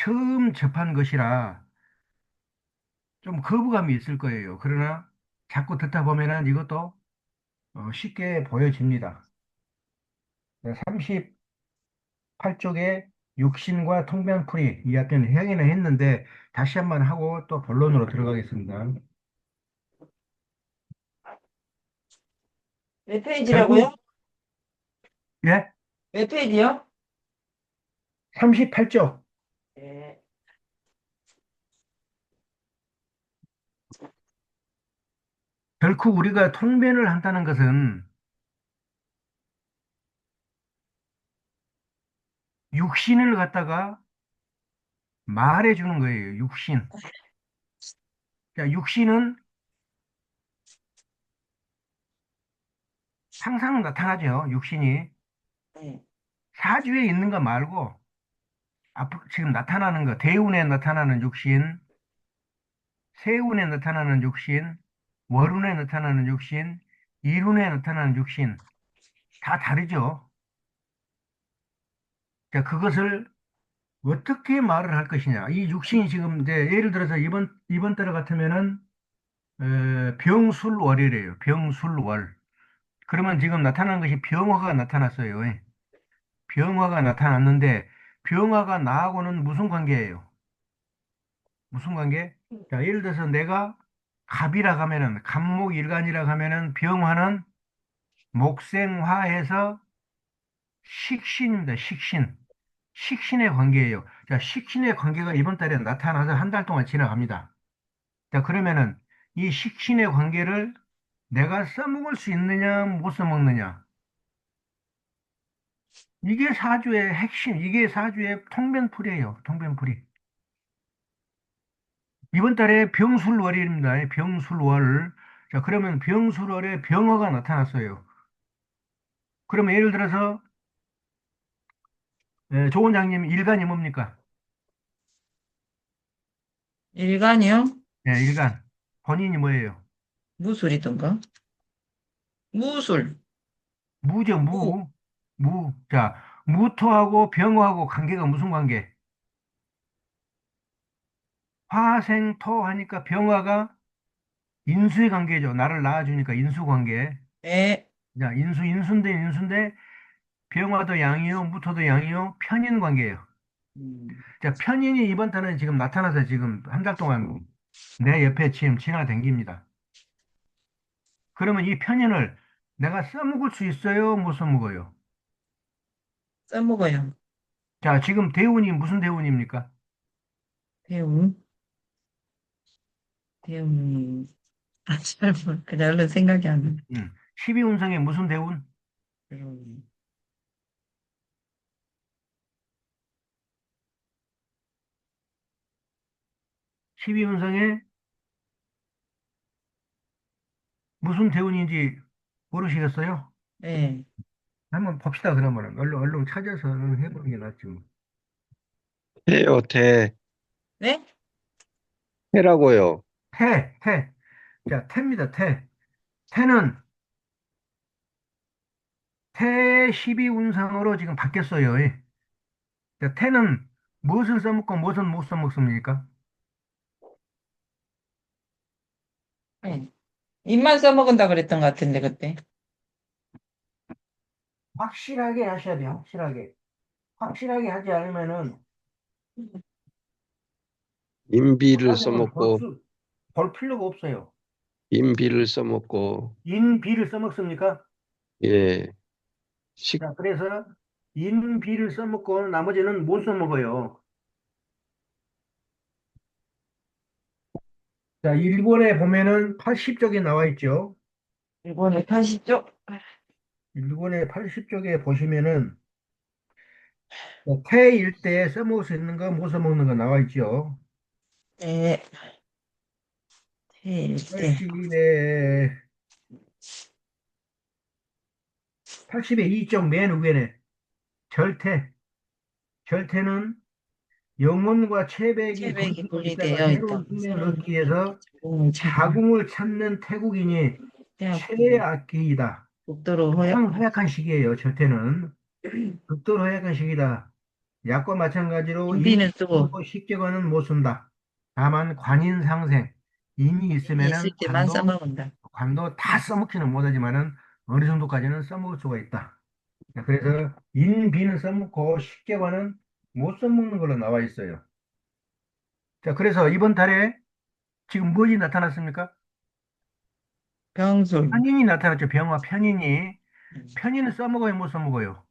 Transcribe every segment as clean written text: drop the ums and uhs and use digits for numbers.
처음 접한 것이라 좀 거부감이 있을 거예요. 그러나 자꾸 듣다 보면은 이것도 쉽게 보여집니다. 38쪽에 육신과 통변풀이 이 앞에는 행위는 했는데 다시 한번 하고 또 본론으로 들어가겠습니다. 몇 페이지라고요? 결국 예? 몇 페이지요? 38쪽. 네. 결코 우리가 통변을 한다는 것은 육신을 갖다가 말해 주는 거예요. 육신. 자, 육신은 항상 나타나죠. 육신이. 네. 사주에 있는 거 말고 앞으로 지금 나타나는 거, 대운에 나타나는 육신, 세운에 나타나는 육신, 월운에 나타나는 육신, 일운에 나타나는 육신 다 다르죠. 자, 그것을 어떻게 말을 할 것이냐. 이 육신이 지금 이제 예를 들어서 이번 달 같으면은 병술월이래요. 병술월. 그러면 지금 나타난 것이 병화가 나타났어요. 예. 병화가 나타났는데 병화가 나하고는 무슨 관계예요? 무슨 관계? 자, 예를 들어서 내가 갑이라 하면은 갑목일간이라 하면은 병화는 목생화해서 식신입니다. 식신. 식신의 관계예요. 자, 식신의 관계가 이번 달에 나타나서 한 달 동안 지나갑니다. 자, 그러면은 이 식신의 관계를 내가 써먹을 수 있느냐, 못 써먹느냐. 이게 사주의 핵심, 이게 사주의 통변풀이에요. 통변풀이. 이번 달에 병술월입니다. 병술월. 자, 그러면 병술월에 병화가 나타났어요. 그러면 예를 들어서 조 원장님 일간이 뭡니까? 일간이요? 일간. 본인이 뭐예요? 무술이던가? 무술. 무죠, 무. 무. 무. 자, 무토하고 병화하고 관계가 무슨 관계? 화생토 하니까 병화가 인수의 관계죠. 나를 낳아주니까 인수 관계. 네. 자, 인수인데 병화도 양이요, 무토도 양이요, 편인 관계예요. 음. 자, 편인이 이번 달에 지금 나타나서 지금 한 달 동안 내 옆에 지금 지나다닙니다. 그러면 이 편인을 내가 써먹을 수 있어요? 못 써먹어요? 써먹어요. 자, 지금 대운이 무슨 대운입니까? 대웅. 대웅. 아, 잘 그냥 얼른 생각이 안 나. 12운성의 무슨 대운? 음. 12운성의 무슨 대운인지 모르시겠어요? 네. 한번 봅시다, 그러면. 얼른 찾아서 해보는 게 낫지, 뭐. 태요, 태. 네? 태라고요. 태. 자, 태입니다, 태. 태는 태 12운상으로 지금 바뀌었어요. 예. 자, 태는 무엇을 써먹고 무엇은 못 써먹습니까? 네. 입만 써먹은다 그랬던 것 같은데, 그때. 확실하게 하셔야 돼요, 확실하게. 확실하게 하지 않으면은 인비를 나중은 써먹고, 볼 필요가 없어요. 인비를 써먹고, 인비를 써먹습니까? 예, 식, 자, 그래서 인비를 써먹고 나머지는 못 써먹어요. 자, 일본에 보면은 80쪽에 나와 있죠. 일본에 가시죠? 일본의 80쪽에 보시면은 태일 때 써먹을 수 있는 거, 못 써먹는 거 나와 있죠. 네. 태일 때. 80에, 80의 2쪽 맨 위에네. 절태. 절태는 영혼과 체백이 체백이 분리되어 있다가 분리되어 있다. 새로운 생명을 새로운 얻기 위해서 자궁을 찾는 자궁을 찾는 태국인이 태아기. 최악기이다. 복도로 허약. 가장 허약한 시기예요, 절태는. 극도로 허약한 시기다. 약과 마찬가지로 인비는 쓰고, 인하고 식재관은 못 쓴다. 다만 관인상생, 인이 인이 있을 있으면은 때만 관도 써먹는다. 다 써먹지는 못하지만은 어느 정도까지는 써먹을 수가 있다. 자, 그래서 인, 비는 써먹고 식재관은 못 써먹는 걸로 나와 있어요. 자, 그래서 이번 달에 지금 무엇이 나타났습니까? 병술. 편인이 나타났죠. 병화 편인이. 음. 편인은 써먹어요, 못 써먹어요?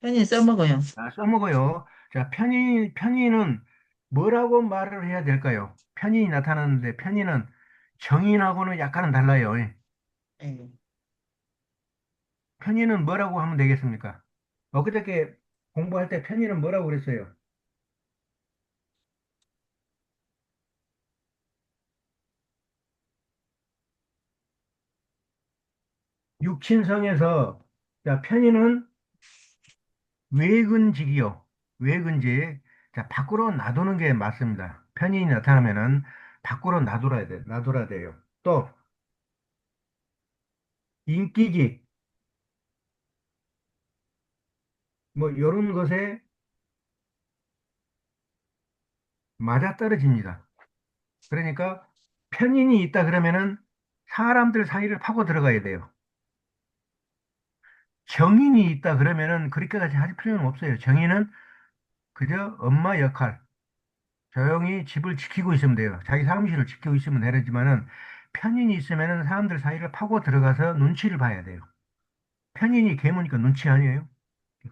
편히 써먹어요. 아, 써먹어요. 자, 편인은 뭐라고 말을 해야 될까요? 편인이 나타나는데 편인은 정인하고는 약간은 달라요. 예. 편인은 뭐라고 하면 되겠습니까? 엊그저께 공부할 때 편인은 뭐라고 그랬어요? 육친성에서 자, 편인은 외근직이요. 외근직. 자, 밖으로 놔두는 게 맞습니다. 편인이 나타나면은 밖으로 놔둬야 돼. 놔둬야 돼요. 또 인기직 뭐 이런 것에 맞아떨어집니다. 그러니까 편인이 있다 그러면은 사람들 사이를 파고 들어가야 돼요. 정인이 있다 그러면은 그렇게까지 할 필요는 없어요. 정인은 그저 엄마 역할, 조용히 집을 지키고 있으면 돼요. 자기 사무실을 지키고 있으면 되지만은 편인이 있으면은 사람들 사이를 파고 들어가서 눈치를 봐야 돼요. 편인이 개무니까 눈치 아니에요?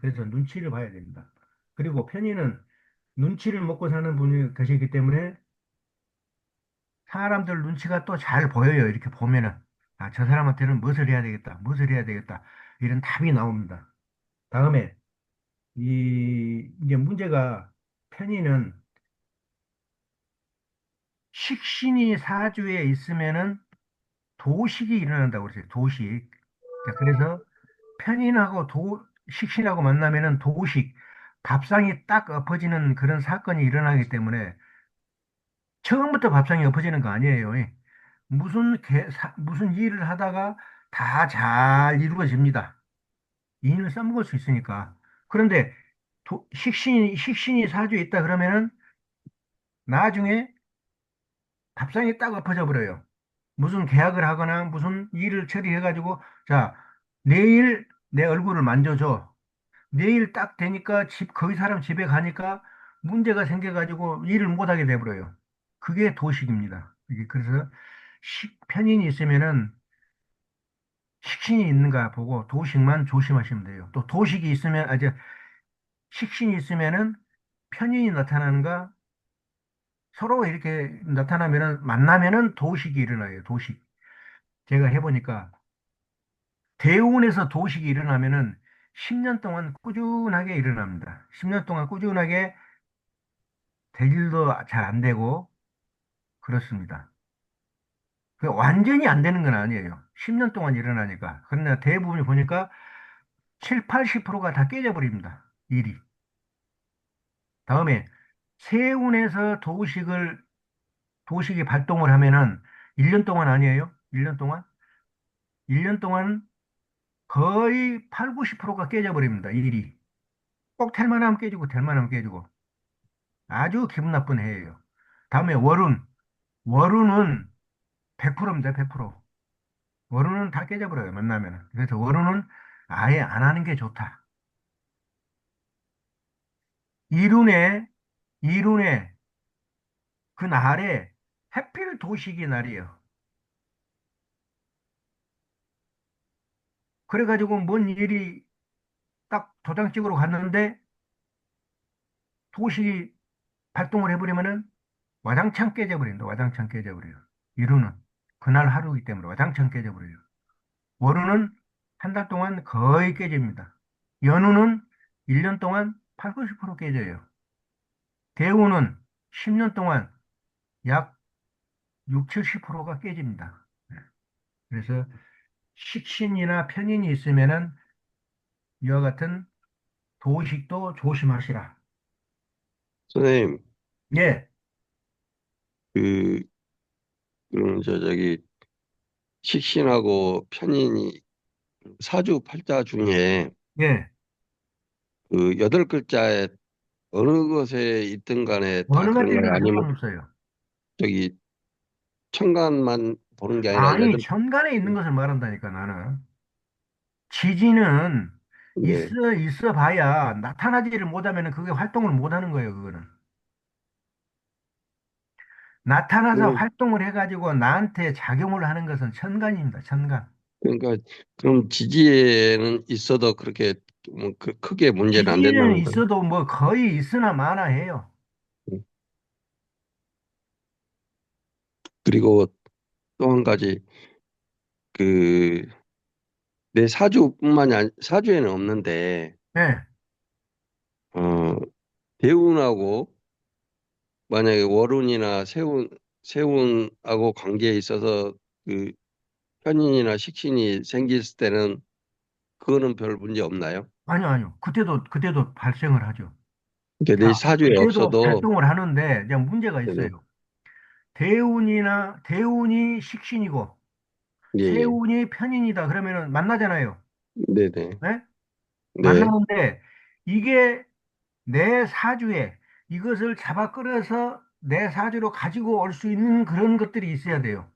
그래서 눈치를 봐야 됩니다. 그리고 편인은 눈치를 먹고 사는 분이 계시기 때문에 사람들 눈치가 또 잘 보여요. 이렇게 보면은. 아, 저 사람한테는 무엇을 해야 되겠다. 무엇을 해야 되겠다. 이런 답이 나옵니다. 다음에, 이제 문제가 편의는 식신이 사주에 있으면은 도식이 일어난다고 그랬어요. 도식. 자, 그래서 편인하고 식신하고 만나면은 도식, 밥상이 딱 엎어지는 그런 사건이 일어나기 때문에 처음부터 밥상이 엎어지는 거 아니에요. 무슨 일을 하다가 다 잘 이루어집니다. 인을 써먹을 수 있으니까. 그런데 식신이 사주에 있다 그러면은 나중에 밥상이 딱 엎어져 버려요. 무슨 계약을 하거나 무슨 일을 처리해가지고 자, 내일 내 얼굴을 만져줘. 내일 딱 되니까 거기 사람 집에 가니까 문제가 생겨가지고 일을 못하게 돼버려요. 그게 도식입니다. 이게 그래서 편인이 있으면은 식신이 있는가 보고 도식만 조심하시면 돼요. 또 도식이 있으면, 식신이 있으면은 편인이 나타나는가 서로 이렇게 나타나면은, 만나면은 도식이 일어나요. 도식. 제가 해보니까 대운에서 도식이 일어나면은 10년 동안 꾸준하게 일어납니다. 10년 동안 꾸준하게 될 일도 잘 안 되고 그렇습니다. 완전히 안 되는 건 아니에요. 10년 동안 일어나니까. 그러나 대부분이 보니까 7, 80%가 다 깨져버립니다. 일이. 다음에 세운에서 도식이 발동을 하면은 1년 동안 아니에요? 1년 동안? 1년 동안 거의 8, 90%가 깨져버립니다. 일이. 꼭 될 만하면 깨지고 될 만하면 깨지고. 아주 기분 나쁜 해예요. 다음에 월운. 월운은 100%입니다. 100%. 월운은 다 깨져버려요. 만나면은. 그래서 월운은 아예 안 하는 게 좋다. 이룬에, 이룬에 그 날에 해필 도식이 날이에요. 그래가지고 뭔 일이 딱 도장 찍으러 갔는데 도식이 발동을 해버리면은 와장창 깨져버린다. 와장창 깨져버려요. 이루는 그날 하루이기 때문에 와장창 깨져버려요. 월우는 한 달 동안 거의 깨집니다. 연우는 1년 동안 8, 90% 깨져요. 대우는 10년 동안 약 6, 70%가 깨집니다. 그래서 식신이나 편인이 있으면은 이와 같은 도식도 조심하시라. 선생님, 예, 그, 저기, 식신하고 편인이 사주 팔자 중에 예, 그 8글자에 어느 곳에 있든 간에 다 어느 그런가요? materi는 아니면 상관없어요. 저기 천간만 보는 게 아니라 아니, 예를 천간에 있는 것을 말한다니까, 나는. 지진은 네. 있어 봐야 나타나지를 못하면 그게 활동을 못하는 거예요, 그거는. 나타나서 그럼- 활동을 해가지고 나한테 작용을 하는 것은 천간입니다, 천간. 그러니까 그럼 지지에는 있어도 그렇게 크게 문제는 안 지진은 된다는 거예요. 있어도 뭐 거의 있으나 마나 해요. 그리고 또 한 가지 그 내 사주뿐만이 아니 사주에는 없는데 예. 어 대운하고 만약에 월운이나 세운하고 관계에 있어서 그 편인이나 식신이 생길 때는 그거는 별 문제 없나요? 아니요, 아니요. 그때도 발생을 하죠. 그러니까 내 자, 사주에 그때도 없어도 활동을 하는데, 그냥 문제가 네네 있어요. 대운이 식신이고, 예예 세운이 편인이다. 그러면은 만나잖아요. 네네 예? 네 만나는데, 이게 내 사주에 이것을 잡아 끌어서 내 사주로 가지고 올 수 있는 그런 것들이 있어야 돼요.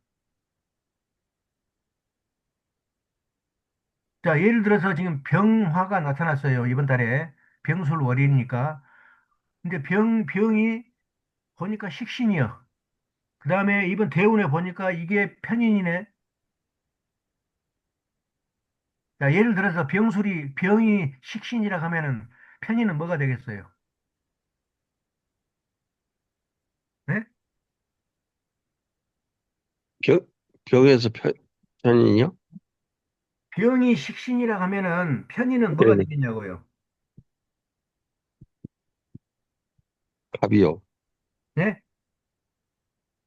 자, 예를 들어서 지금 병화가 나타났어요. 이번 달에. 병술월이니까. 근데 병이 보니까 식신이요. 그 다음에 이번 대운에 보니까 이게 편인이네. 자, 예를 들어서 병이 식신이라 하면은 편인은 뭐가 되겠어요? 네? 벽 벽에서 편인이요? 병이 식신이라 하면은 편인은 뭐가 네네 되겠냐고요? 갑이요 네?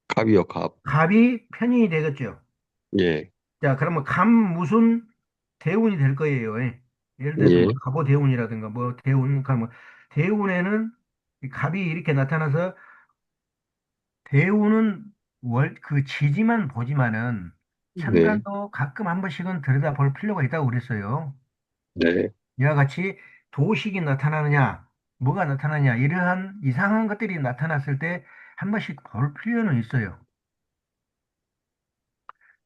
갑이요 갑 갑이 편인이 되겠죠. 예 자, 그러면 갑 무슨 대운이 될 거예요. 예. 예를 들어서 뭐 예 갑오 대운이라든가 뭐 대운, 그러니까 뭐 대운에는 이 갑이 이렇게 나타나서 대운은 그 지지만 보지만은 네 천간도 가끔 한 번씩은 들여다볼 필요가 있다고 그랬어요. 네 이와 같이 도식이 나타나느냐, 뭐가 나타나냐, 이러한 이상한 것들이 나타났을 때 한 번씩 볼 필요는 있어요.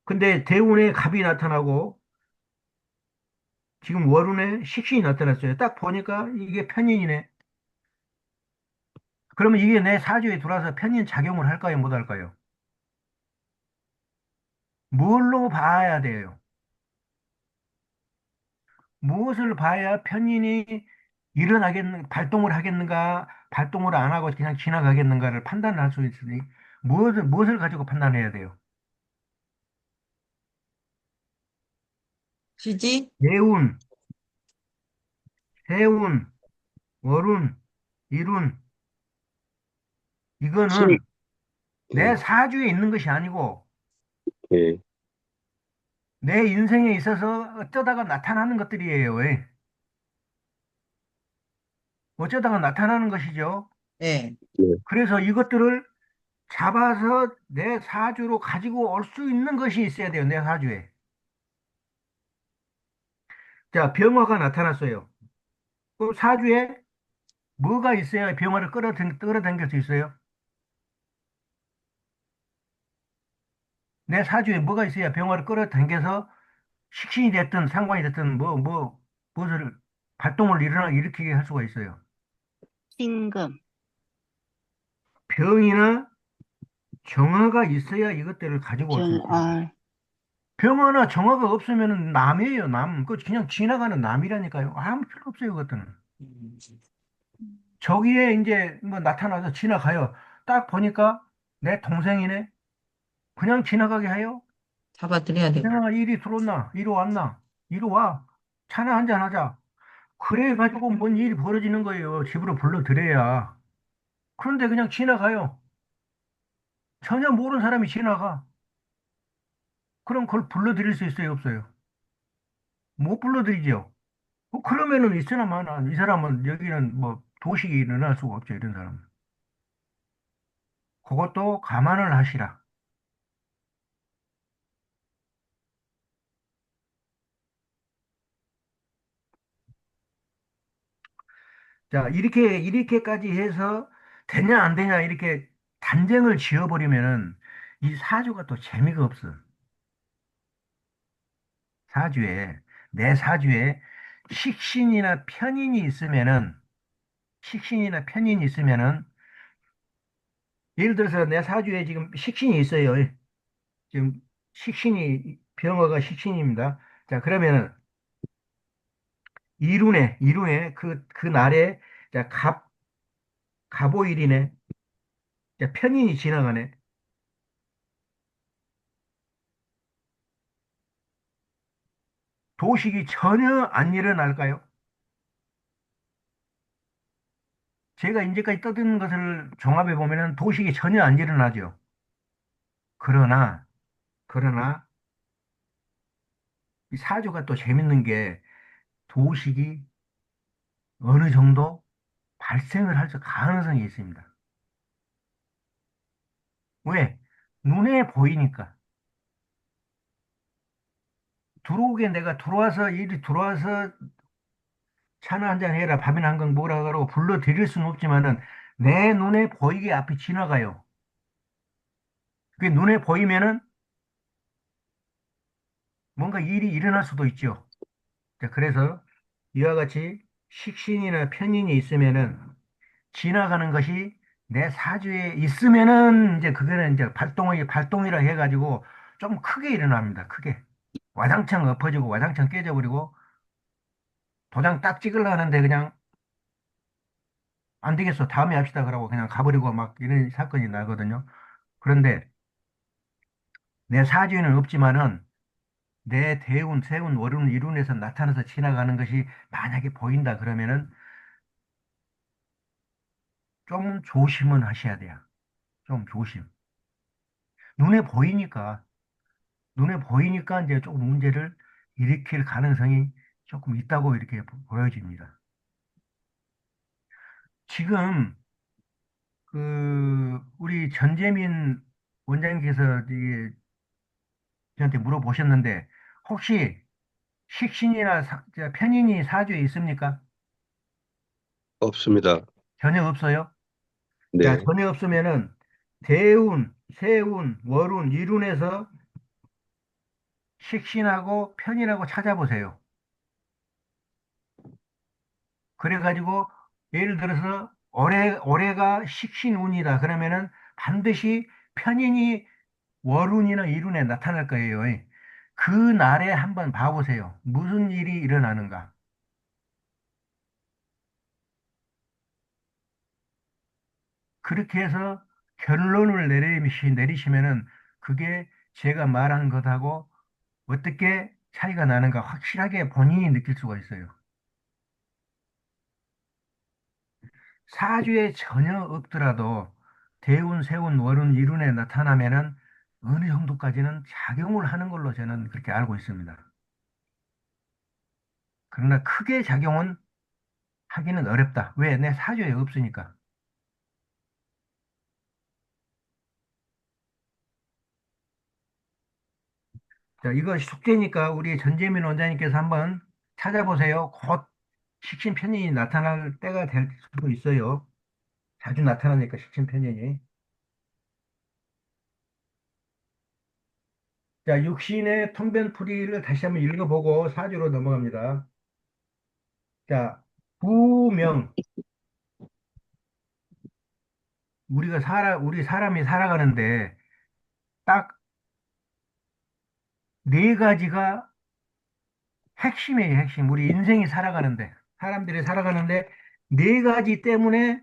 근데 대운에 갑이 나타나고 지금 월운에 식신이 나타났어요. 딱 보니까 이게 편인이네. 그러면 이게 내 사주에 들어와서 편인 작용을 할까요, 못 할까요? 뭘로 봐야 돼요? 무엇을 봐야 편인이 발동을 하겠는가, 발동을 안 하고 그냥 지나가겠는가를 판단할 수 있으니, 무엇을 가지고 판단해야 돼요? 지지? 예운, 해운, 월운, 일운, 힘 이거는 내 예, 사주에 있는 것이 아니고, 예. 내 인생에 있어서 어쩌다가 나타나는 것들이에요. 왜? 어쩌다가 나타나는 것이죠. 네. 예. 그래서 이것들을 잡아서 내 사주로 가지고 올 수 있는 것이 있어야 돼요. 내 사주에. 자, 병화가 나타났어요. 그럼 사주에 뭐가 있어야 병화를 끌어당길 수 있어요? 내 사주에 뭐가 있어야 병화를 끌어당겨서 식신이 됐든 상관이 됐든 무엇을 발동을 일으키게 할 수가 있어요. 신금, 병이나 정화가 있어야 이것들을 가지고 올 수 경, 있어요. 아, 병화나 정화가 없으면 남이에요, 남. 그 그냥 지나가는 남이라니까요. 아무 필요 없어요, 그것들은. 저기에 이제 뭐 나타나서 지나가요. 딱 보니까 내 동생이네. 그냥 지나가게 해요. 잡아드려야 돼. 동생아, 이리 들어왔나? 이리 왔나? 이리 와. 차나 한잔 하자. 그래가지고 뭔 일이 벌어지는 거예요. 집으로 불러들여야. 그런데 그냥 지나가요. 전혀 모르는 사람이 지나가. 그럼 그걸 불러들일 수 있어요, 없어요? 못 불러들이죠. 그러면은 있으나 마나 이 사람은 여기는 뭐 도식이 일어날 수가 없죠, 이런 사람은. 그것도 감안을 하시라. 자, 이렇게까지 해서 되냐, 안 되냐, 이렇게 단정을 지어버리면은 이 사주가 또 재미가 없어. 사주에, 내 사주에 식신이나 편인이 있으면은, 식신이나 편인이 있으면은, 예를 들어서 내 사주에 지금 식신이 있어요. 지금 병화가 식신입니다. 자, 그러면은, 이룬에, 그 날에, 자, 갑오일이네. 자, 편인이 지나가네. 도식이 전혀 안 일어날까요? 제가 이제까지 떠든 것을 종합해 보면은 도식이 전혀 안 일어나죠. 그러나, 그러나, 이 사주가 또 재밌는 게 도식이 어느 정도 발생을 할 가능성이 있습니다. 왜? 눈에 보이니까. 내가 일이 들어와서 차나 한잔 해라, 밥이나 한 강 먹으라 그러고 불러 드릴 수는 없지만은 내 눈에 보이게 앞에 지나가요. 그게 눈에 보이면은 뭔가 일이 일어날 수도 있죠. 자, 그래서 이와 같이 식신이나 편인이 있으면은 지나가는 것이 내 사주에 있으면은 이제 그거는 이제 발동이라 해가지고 좀 크게 일어납니다. 크게. 와장창 엎어지고 와장창 깨져버리고 도장 딱 찍으려 하는데 그냥 안 되겠어. 다음에 합시다. 그러고 그냥 가버리고 막 이런 사건이 나거든요. 그런데 내 사주에는 없지만은 내 대운, 세운, 월운, 일운에서 나타나서 지나가는 것이 만약에 보인다 그러면은 좀 조심은 하셔야 돼요. 좀 조심. 눈에 보이니까, 눈에 보이니까 이제 조금 문제를 일으킬 가능성이 조금 있다고 이렇게 보여집니다. 지금 우리 전재민 원장님께서 저한테 물어보셨는데 혹시 식신이나 편인이 사주에 있습니까? 없습니다. 전혀 없어요? 자, 네. 전혀 없으면은 대운, 세운, 월운, 일운에서 식신하고 편인하고 찾아보세요. 그래가지고 예를 들어서 올해가 식신운이다. 그러면은 반드시 편인이 월운이나 일운에 나타날 거예요. 그 날에 한번 봐보세요. 무슨 일이 일어나는가. 그렇게 해서 결론을 내리시면은 그게 제가 말한 것하고 어떻게 차이가 나는가 확실하게 본인이 느낄 수가 있어요. 사주에 전혀 없더라도 대운, 세운, 월운, 일운에 나타나면은 어느 정도까지는 작용을 하는 걸로 저는 그렇게 알고 있습니다. 그러나 크게 작용은 하기는 어렵다. 왜? 내 사주에 없으니까. 자, 이거 숙제니까 우리 전재민 원장님께서 한번 찾아보세요. 곧 식신편인이 나타날 때가 될 수도 있어요. 자주 나타나니까 식신편인이. 자, 육신의 통변풀이를 다시 한번 읽어보고 사주로 넘어갑니다. 자, 부명. 우리 사람이 살아가는데 딱 네 가지가 핵심이에요, 핵심. 우리 인생이 살아가는데, 사람들이 살아가는데 네 가지 때문에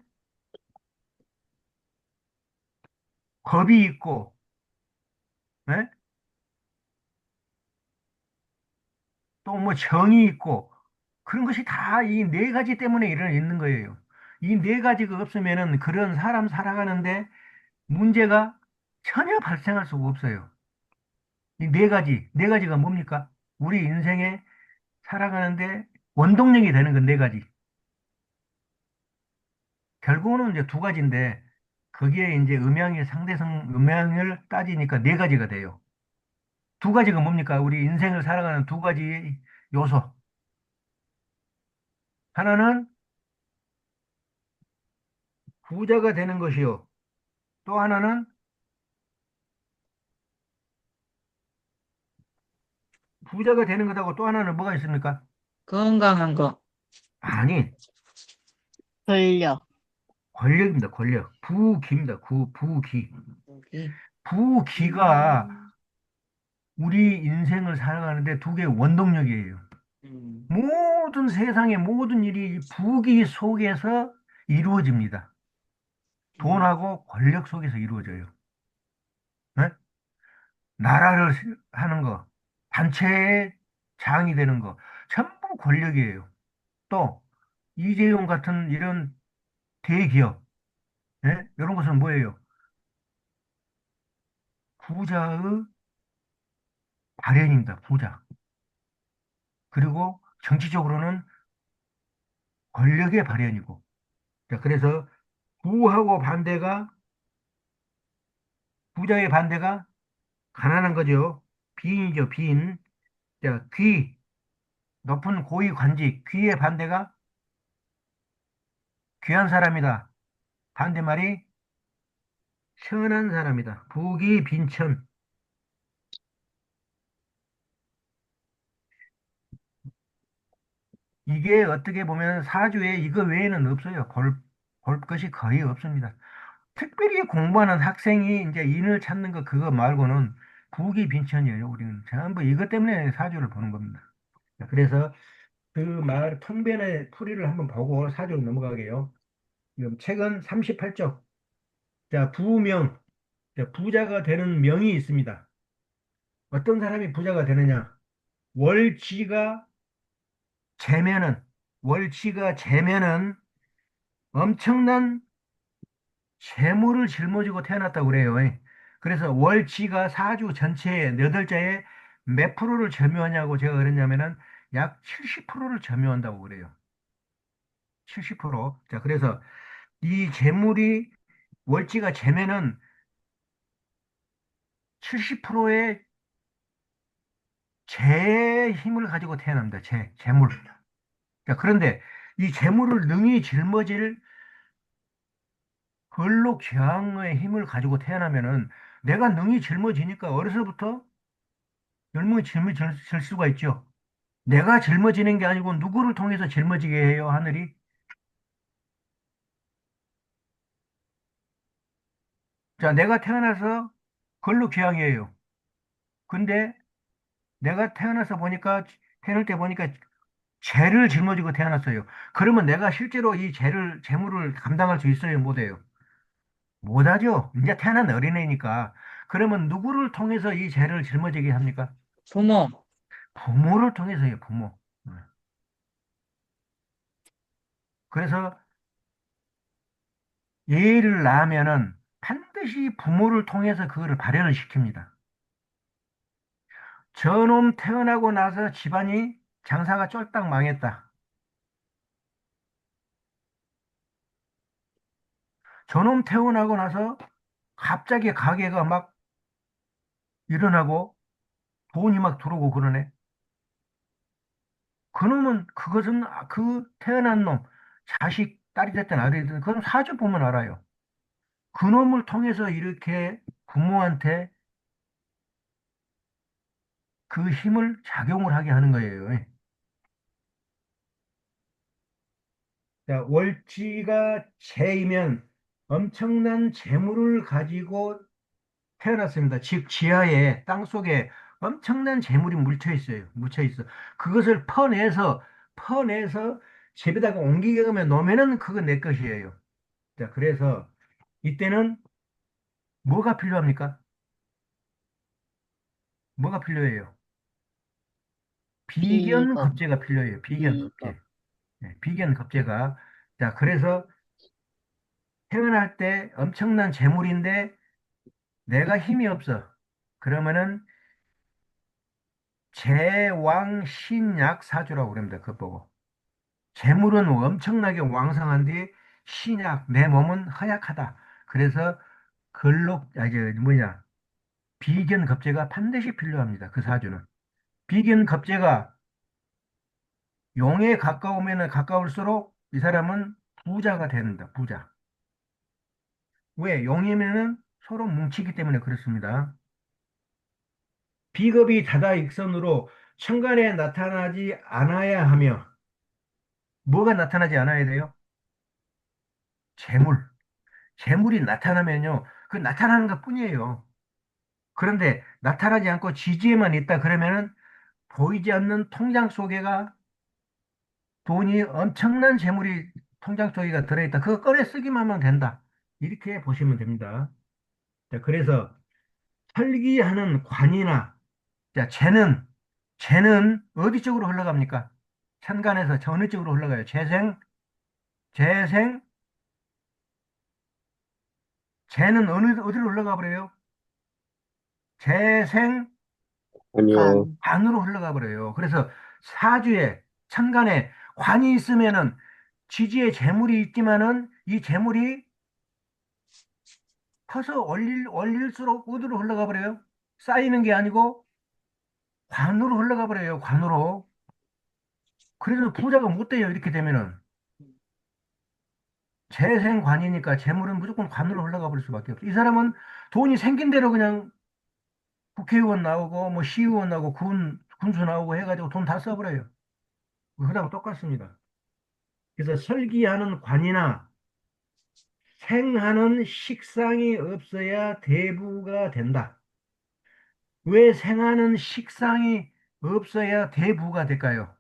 겁이 있고, 또 뭐 정이 있고, 그런 것이 다 이 네 가지 때문에 있는 거예요. 이 네 가지가 없으면은 그런 사람 살아가는데 문제가 전혀 발생할 수가 없어요. 이 네 가지가 뭡니까? 우리 인생에 살아가는데 원동력이 되는 건 네 가지. 결국은 이제 두 가지인데 거기에 이제 음양을 따지니까 네 가지가 돼요. 두 가지가 뭡니까? 우리 인생을 살아가는 두 가지 요소. 하나는 부자가 되는 것이요. 또 하나는 부자가 되는 것하고 또 하나는 뭐가 있습니까? 건강한 거. 아니, 권력, 권력입니다. 권력. 부귀입니다. 부귀. 여기. 부귀가 우리 인생을 살아가는데 두 개의 원동력이에요. 음, 모든 세상의 모든 일이 부귀 속에서 이루어집니다. 음, 돈하고 권력 속에서 이루어져요. 네? 나라를 하는 거, 단체의 장이 되는 거, 전부 권력이에요. 또 이재용 같은 이런 대기업, 예? 이런 것은 뭐예요? 부자의 발현입니다. 부자. 그리고 정치적으로는 권력의 발현이고. 자, 그래서 부하고 반대가 부자의 반대가 가난한 거죠. 빈이죠, 빈. 자, 귀, 높은 고위 관직, 귀의 반대가 귀한 사람이다. 반대말이 천한 사람이다. 부귀 빈천. 이게 어떻게 보면 사주에 이거 외에는 없어요. 볼 것이 거의 없습니다. 특별히 공부하는 학생이 이제 인을 찾는 거 그거 말고는 부귀 빈천이에요. 우리는 전부 이것 때문에 사주를 보는 겁니다. 자, 그래서 그 말 통변의 풀이를 한번 보고 사주로 넘어가게요. 지금 책은 38쪽. 자, 부명. 자, 부자가 되는 명이 있습니다. 어떤 사람이 부자가 되느냐? 월지가 재면은, 월지가 재면은 엄청난 재물을 짊어지고 태어났다고 그래요. 그래서 월지가 사주 전체의 8자에 몇 프로를 점유하냐고 제가 그랬냐면은 약 70%를 점유한다고 그래요. 70%. 자, 그래서 이 재물이 월지가 재면은 70%의 재의 힘을 가지고 태어납니다. 재물. 자, 그런데 이 재물을 능히 짊어질 근록지향의 힘을 가지고 태어나면은 내가 능히 짊어지니까 어려서부터 열심히 짊어질 수가 있죠. 내가 짊어지는 게 아니고 누구를 통해서 짊어지게 해요, 하늘이? 자, 내가 태어나서 근록지향이에요. 근데 내가 태어날 때 보니까 죄를 짊어지고 태어났어요. 그러면 내가 실제로 이 재물을 감당할 수 있어요, 못해요? 못하죠. 이제 태어난 어린애니까. 그러면 누구를 통해서 이 죄를 짊어지게 합니까? 부모. 부모를 통해서요, 부모. 그래서 얘를 낳으면은 반드시 부모를 통해서 그거를 발현을 시킵니다. 저놈 태어나고 나서 집안이 장사가 쫄딱 망했다. 저놈 태어나고 나서 갑자기 가게가 막 일어나고 돈이 막 들어오고 그러네. 그놈은 그것은 그 태어난 놈, 자식, 딸이 됐든 아들이 됐든 그건 사주 보면 알아요. 그놈을 통해서 이렇게 부모한테 그 힘을 작용을 하게 하는 거예요. 자, 월지가 재이면 엄청난 재물을 가지고 태어났습니다. 즉, 지하에, 땅 속에 엄청난 재물이 묻혀 있어요. 묻혀 있어. 그것을 퍼내서 집에다가 옮기게 하면 놓으면은 그건 내 것이에요. 자, 그래서 이때는 뭐가 필요합니까? 뭐가 필요해요? 비겁, 비견급제가 필요해요. 비견급제. 비겁, 네, 비견급제가. 자, 그래서 태어날 때 엄청난 재물인데 내가 힘이 없어. 그러면은 제왕신약사주라고 그럽니다. 그거 보고. 재물은 엄청나게 왕성한데 신약, 내 몸은 허약하다. 그래서 이제 뭐냐, 비견급제가 반드시 필요합니다. 그 사주는. 비견급제가 용에 가까우면 가까울수록 이 사람은 부자가 된다. 부자. 왜? 용이면은 서로 뭉치기 때문에 그렇습니다. 비겁이 다다익선으로 천간에 나타나지 않아야 하며, 뭐가 나타나지 않아야 돼요? 재물. 재물이 나타나면요, 그 나타나는 것 뿐이에요. 그런데 나타나지 않고 지지에만 있다 그러면은 보이지 않는 통장 속에가 돈이 엄청난 재물이 통장 속에가 들어있다. 그거 꺼내 쓰기만 하면 된다. 이렇게 보시면 됩니다. 자, 그래서 설기하는 관이나, 자, 재는 어디 쪽으로 흘러갑니까? 천간에서 어느 쪽으로 흘러가요? 재생, 재는 어디로 흘러가 버려요? 재생, 아니요. 간, 관으로 흘러가 버려요. 그래서 사주에, 천간에 관이 있으면은 지지에 재물이 있지만은 이 재물이 커서 올릴수록 어디로 흘러가 버려요? 쌓이는 게 아니고 관으로 흘러가 버려요. 관으로. 그래서 부자가 못 돼요. 이렇게 되면은. 재생관이니까 재물은 무조건 관으로 흘러가 버릴 수밖에 없어요. 이 사람은 돈이 생긴 대로 그냥 국회의원 나오고 뭐 시의원 나오고 군수 나오고 해가지고 돈 다 써버려요. 그거하고 똑같습니다. 그래서 설기하는 관이나 생하는 식상이 없어야 대부가 된다. 왜 생하는 식상이 없어야 대부가 될까요?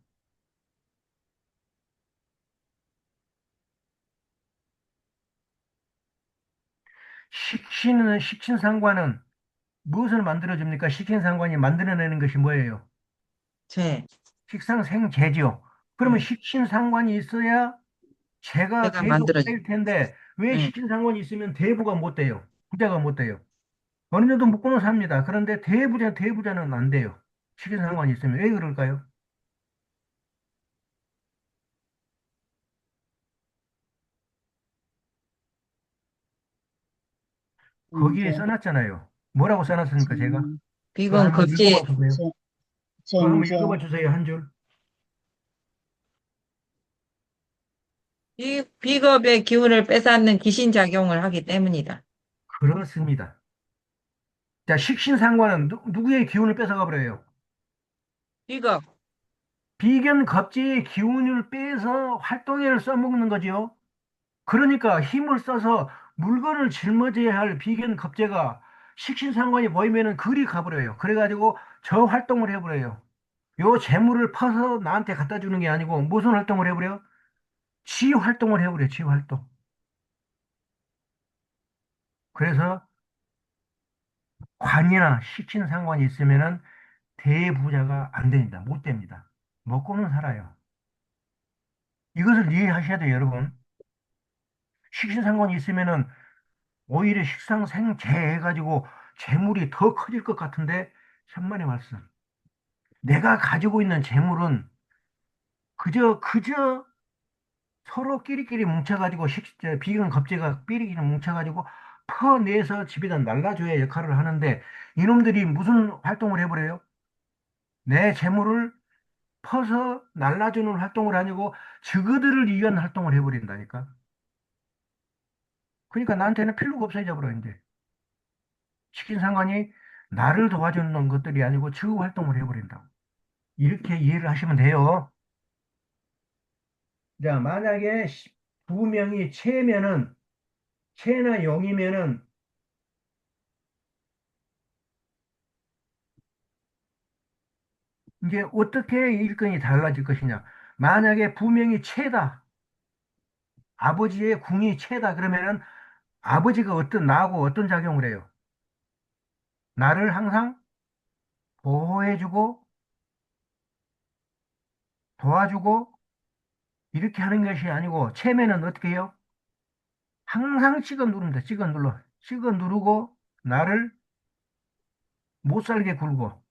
식신상관은 무엇을 만들어줍니까? 식신상관이 만들어내는 것이 뭐예요? 재. 식상생재죠. 그러면 응. 식신상관이 있어야 재가 제가 계속 만들어진. 될 텐데 왜 응. 식신상관이 있으면 대부가 못 돼요? 부자가 못 돼요. 어느 정도 먹고는 삽니다. 그런데 대부자는 안 돼요. 식신상관이 있으면 왜 그럴까요? 거기에 쟁제, 써놨잖아요. 뭐라고 써놨습니까, 제가? 쟁, 그거 비건 한번 겁지. 읽어봐 주세요. 쟁, 그거 한번 쟁제, 읽어봐 주세요, 한 줄. 비겁의 기운을 뺏앗는 귀신작용을 하기 때문이다. 그렇습니다. 자, 식신상관은 누구의 기운을 뺏어가 버려요? 비겁. 비견 겁재의 기운을 빼서 활동에를 써먹는 거지요. 그러니까 힘을 써서 물건을 짊어져야 할 비견 겁재가 식신상관이 모이면은 그리 가버려요. 그래가지고 저 활동을 해버려요. 요 재물을 퍼서 나한테 갖다 주는 게 아니고 무슨 활동을 해버려? 지 활동을 해버려요. 지 활동. 그래서 관이나 식신상관이 있으면은 대부자가 안 됩니다. 못 됩니다. 먹고는 살아요. 이것을 이해하셔야 돼요, 여러분. 식신상관이 있으면은 오히려 식상생재 해가지고 재물이 더 커질 것 같은데 천만의 말씀. 내가 가지고 있는 재물은 그저 서로 끼리끼리 뭉쳐가지고 비근 겁재가 끼리끼리 뭉쳐가지고 퍼내서 집에다 날라줘야 역할을 하는데 이놈들이 무슨 활동을 해버려요? 내 재물을 퍼서 날라주는 활동을 아니고 저그들을 위한 활동을 해버린다니까. 그러니까 나한테는 필요가 없어져 버려 이제. 식신상관이 나를 도와주는 것들이 아니고 저 활동을 해버린다고. 이렇게 이해를 하시면 돼요. 자, 만약에 두 명이 채나 용이면은 이제 어떻게 일건이 달라질 것이냐. 만약에 부명이 채다. 아버지의 궁이 채다. 그러면은 아버지가 나하고 어떤 작용을 해요? 나를 항상 보호해주고 도와주고 이렇게 하는 것이 아니고 채면은 어떻게 해요? 항상 찍어 누릅니다. 찍어 눌러. 찍어 누르고 나를 못 살게 굴고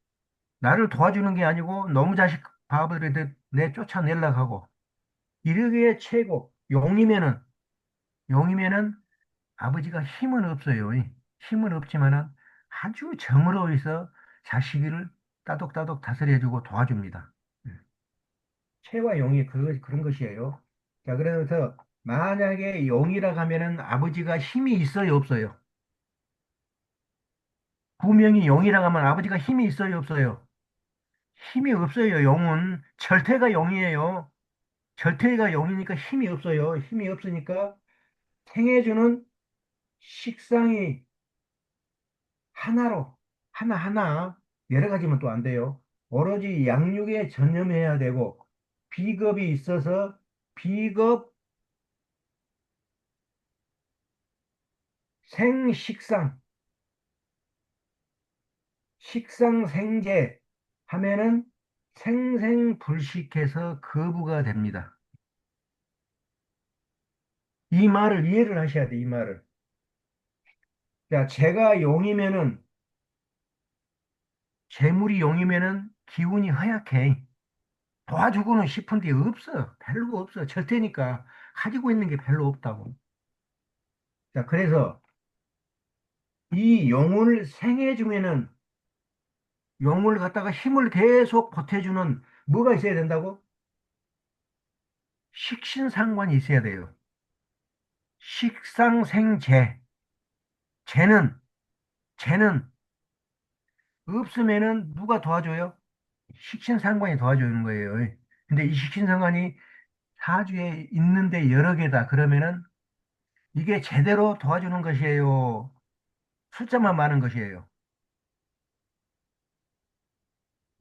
나를 도와주는 게 아니고 너무 자식 바보들이 내 쫓아내려고 하고 이러기에 최고 용이면은 아버지가 힘은 없어요. 힘은 없지만은 아주 정으로 해서 자식을 따독따독 다스려주고 도와줍니다. 채와 용이 그런 것이에요. 자, 그래서 만약에 용이라 하면은 아버지가 힘이 있어요, 없어요? 구명이 용이라 하면 아버지가 힘이 있어요, 없어요? 힘이 없어요, 용은. 절대가 용이에요. 절대가 용이니까 힘이 없어요. 힘이 없으니까 생해주는 식상이 하나로, 하나하나, 여러 가지면 또 안 돼요. 오로지 양육에 전념해야 되고, 비겁이 있어서 비겁, 생식상, 식상생재 하면은 생생불식해서 거부가 됩니다. 이 말을 이해를 하셔야 돼, 이 말을. 자, 제가 용이면은, 재물이 용이면은 기운이 허약해. 도와주고는 싶은데 없어. 별로 없어. 절대니까 가지고 있는 게 별로 없다고. 자, 그래서 이 용을 생해주면은 용을 갖다가 힘을 계속 보태주는 뭐가 있어야 된다고? 식신상관이 있어야 돼요. 식상생재. 재는, 재는 없으면은 누가 도와줘요? 식신상관이 도와주는 거예요. 근데 이 식신상관이 사주에 있는데 여러 개다. 그러면은 이게 제대로 도와주는 것이에요. 숫자만 많은 것이에요.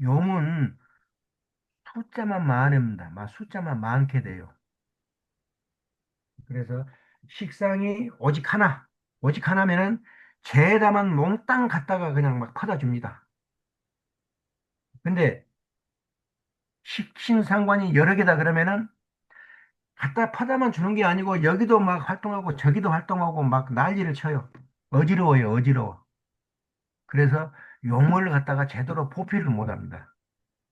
용은 숫자만 많습니다. 숫자만 많게 돼요. 그래서 식상이 오직 하나, 오직 하나면은 죄다만 몽땅 갖다가 그냥 막 퍼다 줍니다. 근데 식신상관이 여러 개다 그러면은 갖다 퍼다만 주는 게 아니고 여기도 막 활동하고 저기도 활동하고 막 난리를 쳐요. 어지러워요, 어지러워. 그래서 용을 갖다가 제대로 보필을 못 합니다.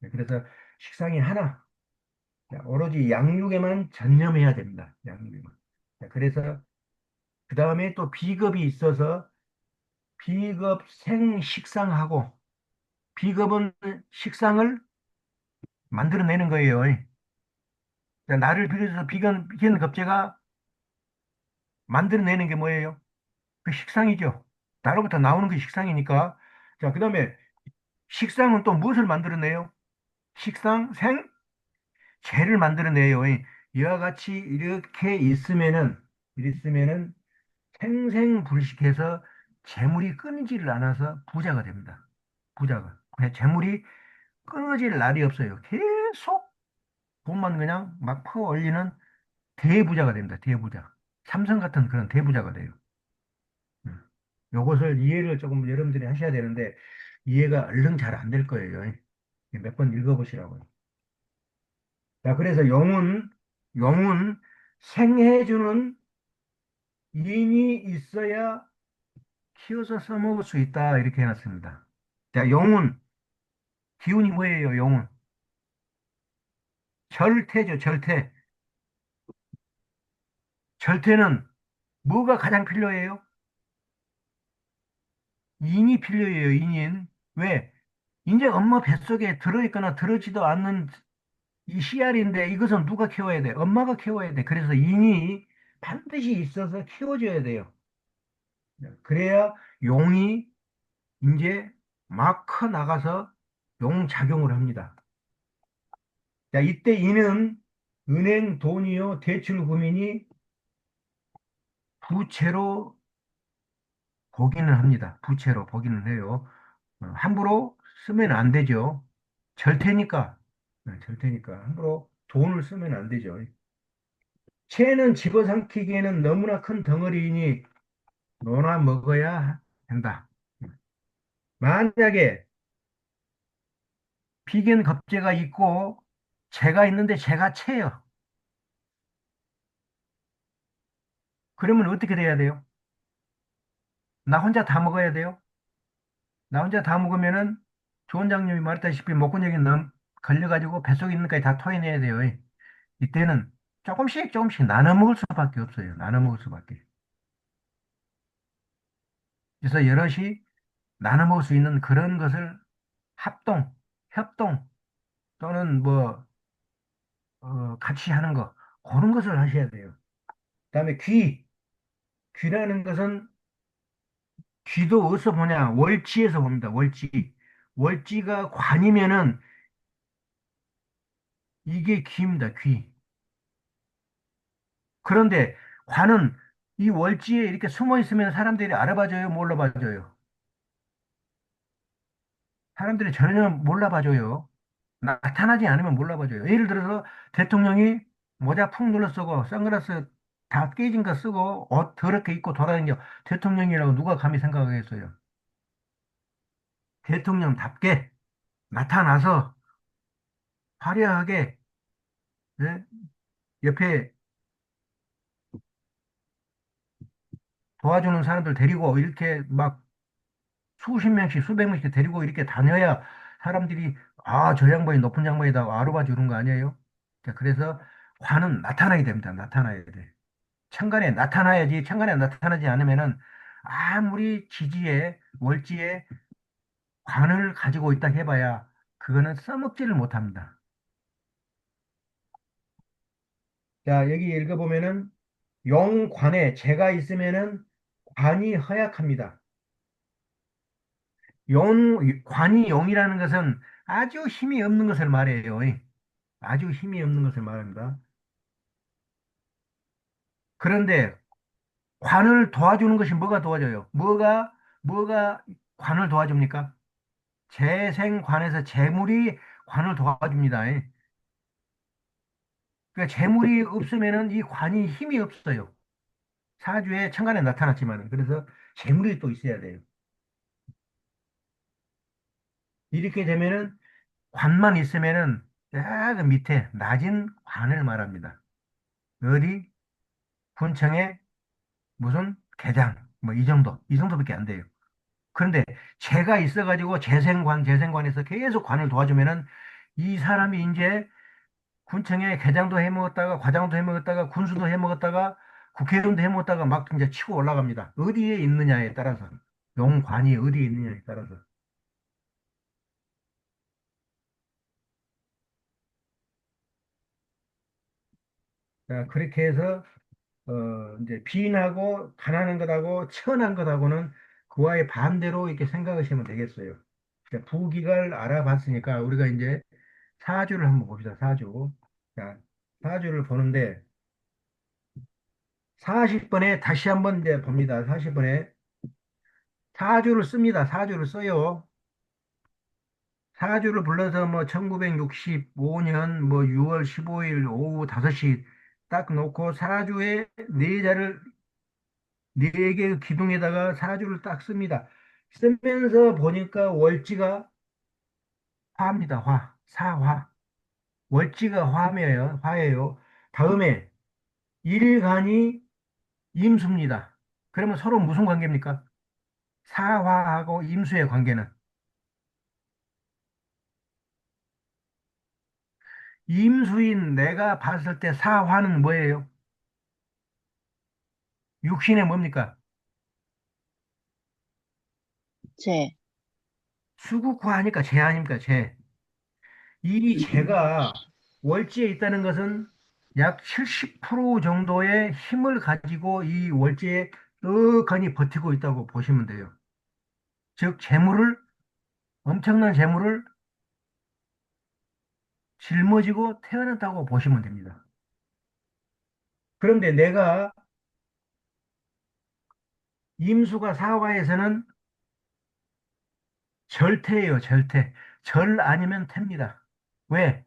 그래서 식상이 하나, 자, 오로지 양육에만 전념해야 됩니다. 양육에만. 자, 그래서 그 다음에 또 비겁이 있어서 비겁 생식상하고 비겁은 식상을 만들어내는 거예요. 자, 나를 비롯해서 비견 겁재가 만들어내는 게 뭐예요? 그 식상이죠. 나로부터 나오는 게 식상이니까. 자, 그 다음에 식상은 또 무엇을 만들어내요? 식상, 생, 재를 만들어내요. 이와 같이 이렇게 있으면은 생생불식해서 재물이 끊이지를 않아서 부자가 됩니다. 부자가. 그냥 재물이 끊어질 날이 없어요. 계속 돈만 그냥 막 퍼 올리는 대부자가 됩니다. 대부자. 삼성 같은 그런 대부자가 돼요. 음. 요것을 이해를 조금 여러분들이 하셔야 되는데 이해가 얼른 잘 안 될 거예요. 몇 번 읽어보시라고요. 자, 그래서 용은 생해주는 인이 있어야 키워서 써먹을 수 있다. 이렇게 해놨습니다. 자, 용은, 기운이 뭐예요, 용은? 절태죠, 절태. 절태는 뭐가 가장 필요해요? 인이 필요해요, 인인. 왜? 이제 엄마 뱃속에 들어있거나 들어지도 않는 이 씨알인데 이것은 누가 키워야 돼? 엄마가 키워야 돼. 그래서 인이 반드시 있어서 키워줘야 돼요. 그래야 용이 이제 막 커 나가서 용 작용을 합니다. 자, 이때 이는 은행 돈이요, 대출 금이니 부채로 보기는 합니다. 부채로 보기는 해요. 함부로 쓰면 안 되죠. 절대니까. 절대니까. 함부로 돈을 쓰면 안 되죠. 채는 집어삼키기에는 너무나 큰 덩어리이니 노나 먹어야 한다. 만약에 비견 겁재가 있고 재가 있는데 재가 채요. 그러면 어떻게 돼야 돼요? 나 혼자 다 먹어야 돼요? 나 혼자 다 먹으면은 조원장님이 말했다시피 목근육이 걸려가지고 뱃속에 있는 것까지 다 토해내야 돼요. 이때는 조금씩 조금씩 나눠 먹을 수밖에 없어요. 나눠 먹을 수밖에. 그래서 여럿이 나눠 먹을 수 있는 그런 것을 합동, 협동 또는 같이 하는 거 그런 것을 하셔야 돼요. 그다음에 귀. 귀라는 것은 귀도 어디서 보냐? 월지에서 봅니다. 월지. 월지가 관이면은 이게 귀입니다. 귀. 그런데 관은 이 월지에 이렇게 숨어 있으면 사람들이 알아봐줘요? 몰라봐줘요? 사람들이 전혀 몰라봐줘요. 나타나지 않으면 몰라봐줘요. 예를 들어서 대통령이 모자 푹 눌러 쓰고 선글라스 다 깨진 거 쓰고 옷 더럽게 입고 돌아다니며 대통령이라고 누가 감히 생각하겠어요? 대통령답게 나타나서 화려하게, 예? 옆에 도와주는 사람들 데리고 이렇게 막 수십 명씩 수백 명씩 데리고 이렇게 다녀야 사람들이 아, 저 양반이 높은 양반이다 알아봐 주는 거 아니에요? 자, 그래서 관은 나타나야 됩니다. 나타나야 돼. 천간에 나타나야지. 천간에 나타나지 않으면은 아무리 지지에 월지에 관을 가지고 있다 해봐야 그거는 써먹지를 못합니다. 자, 여기 읽어보면은 용관에 재가 있으면은 관이 허약합니다. 관이 용이라는 것은 아주 힘이 없는 것을 말해요. 아주 힘이 없는 것을 말합니다. 그런데 관을 도와주는 것이 뭐가 도와줘요? 뭐가 관을 도와줍니까? 재생관에서 재물이 관을 도와줍니다. 그러니까 재물이 없으면은 이 관이 힘이 없어요. 사주에 천간에 나타났지만은. 그래서 재물이 또 있어야 돼요. 이렇게 되면은 관만 있으면은 그 밑에 낮은 관을 말합니다. 어디? 군청에 무슨 개장 뭐 이 정도밖에 안 돼요. 그런데 재가 있어가지고 재생관에서 계속 관을 도와주면은 이 사람이 이제 군청에 개장도 해먹었다가 과장도 해먹었다가 군수도 해먹었다가 국회의원도 해먹었다가 막 이제 치고 올라갑니다. 어디에 있느냐에 따라서 용관이 어디에 있느냐에 따라서. 자, 그렇게 해서 이제 빈하고 가난한 것하고 천한 것하고는 그와의 반대로 이렇게 생각하시면 되겠어요. 자, 부기를 알아봤으니까 우리가 이제 사주를 한번 봅시다. 사주. 자, 사주를 보는데 40번에 다시 한번 이제 봅니다. 40번에 사주를 씁니다. 사주를 써요. 사주를 불러서 뭐 1965년 뭐 6월 15일 오후 5시 딱 놓고 사주에 네 개의 기둥에다가 사주를 딱 씁니다. 쓰면서 보니까 월지가 화입니다. 화. 사화. 월지가 화예요. 다음에 일간이 임수입니다. 그러면 서로 무슨 관계입니까? 사화하고 임수의 관계는 임수인 내가 봤을 때 사화는 뭐예요? 육신의 뭡니까? 재, 수국화하니까 재 아닙니까? 재. 이 재가 월지에 있다는 것은 약 70% 정도의 힘을 가지고 이 월지에 떡하니 버티고 있다고 보시면 돼요. 즉, 엄청난 재물을 짊어지고 태어났다고 보시면 됩니다. 그런데 내가 임수가 사화에서는 절태예요, 절태. 절 아니면 태입니다. 왜?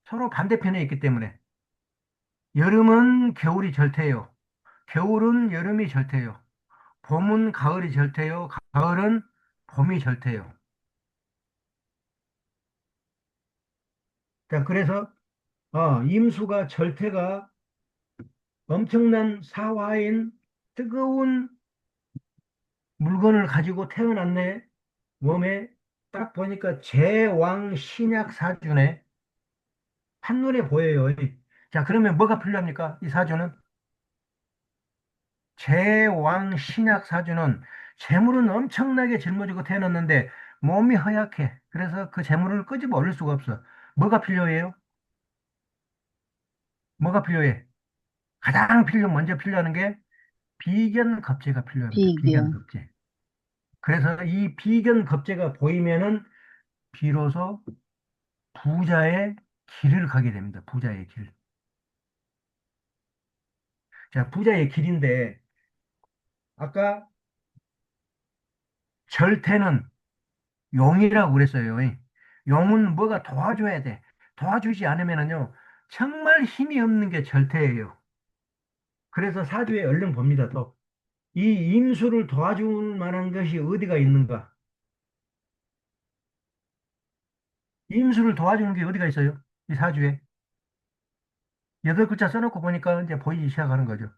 서로 반대편에 있기 때문에. 여름은 겨울이 절태예요. 겨울은 여름이 절태예요. 봄은 가을이 절대요. 가을은 봄이 절대요. 자, 그래서 임수가 절대가 엄청난 사화인 뜨거운 물건을 가지고 태어났네. 몸에 딱 보니까 제왕 신약 사주네. 한눈에 보여요. 자, 그러면 뭐가 필요합니까? 이 사주는 제왕 신약 사주는 재물은 엄청나게 짊어지고 태어났는데 몸이 허약해. 그래서 그 재물을 끄집어 올릴 수가 없어. 뭐가 필요해요? 뭐가 필요해? 먼저 필요한 게 비견급제가 필요합니다. 비견. 비견급제. 그래서 이 비견급제가 보이면은 비로소 부자의 길을 가게 됩니다. 부자의 길. 자, 부자의 길인데 아까 절태는 용이라고 그랬어요. 용은 뭐가 도와줘야 돼. 도와주지 않으면은요, 정말 힘이 없는 게 절태예요. 그래서 사주에 얼른 봅니다, 또. 이 임수를 도와줄 만한 것이 어디가 있는가? 임수를 도와주는 게 어디가 있어요? 이 사주에. 8글자 써놓고 보니까 이제 보이기 시작하는 거죠.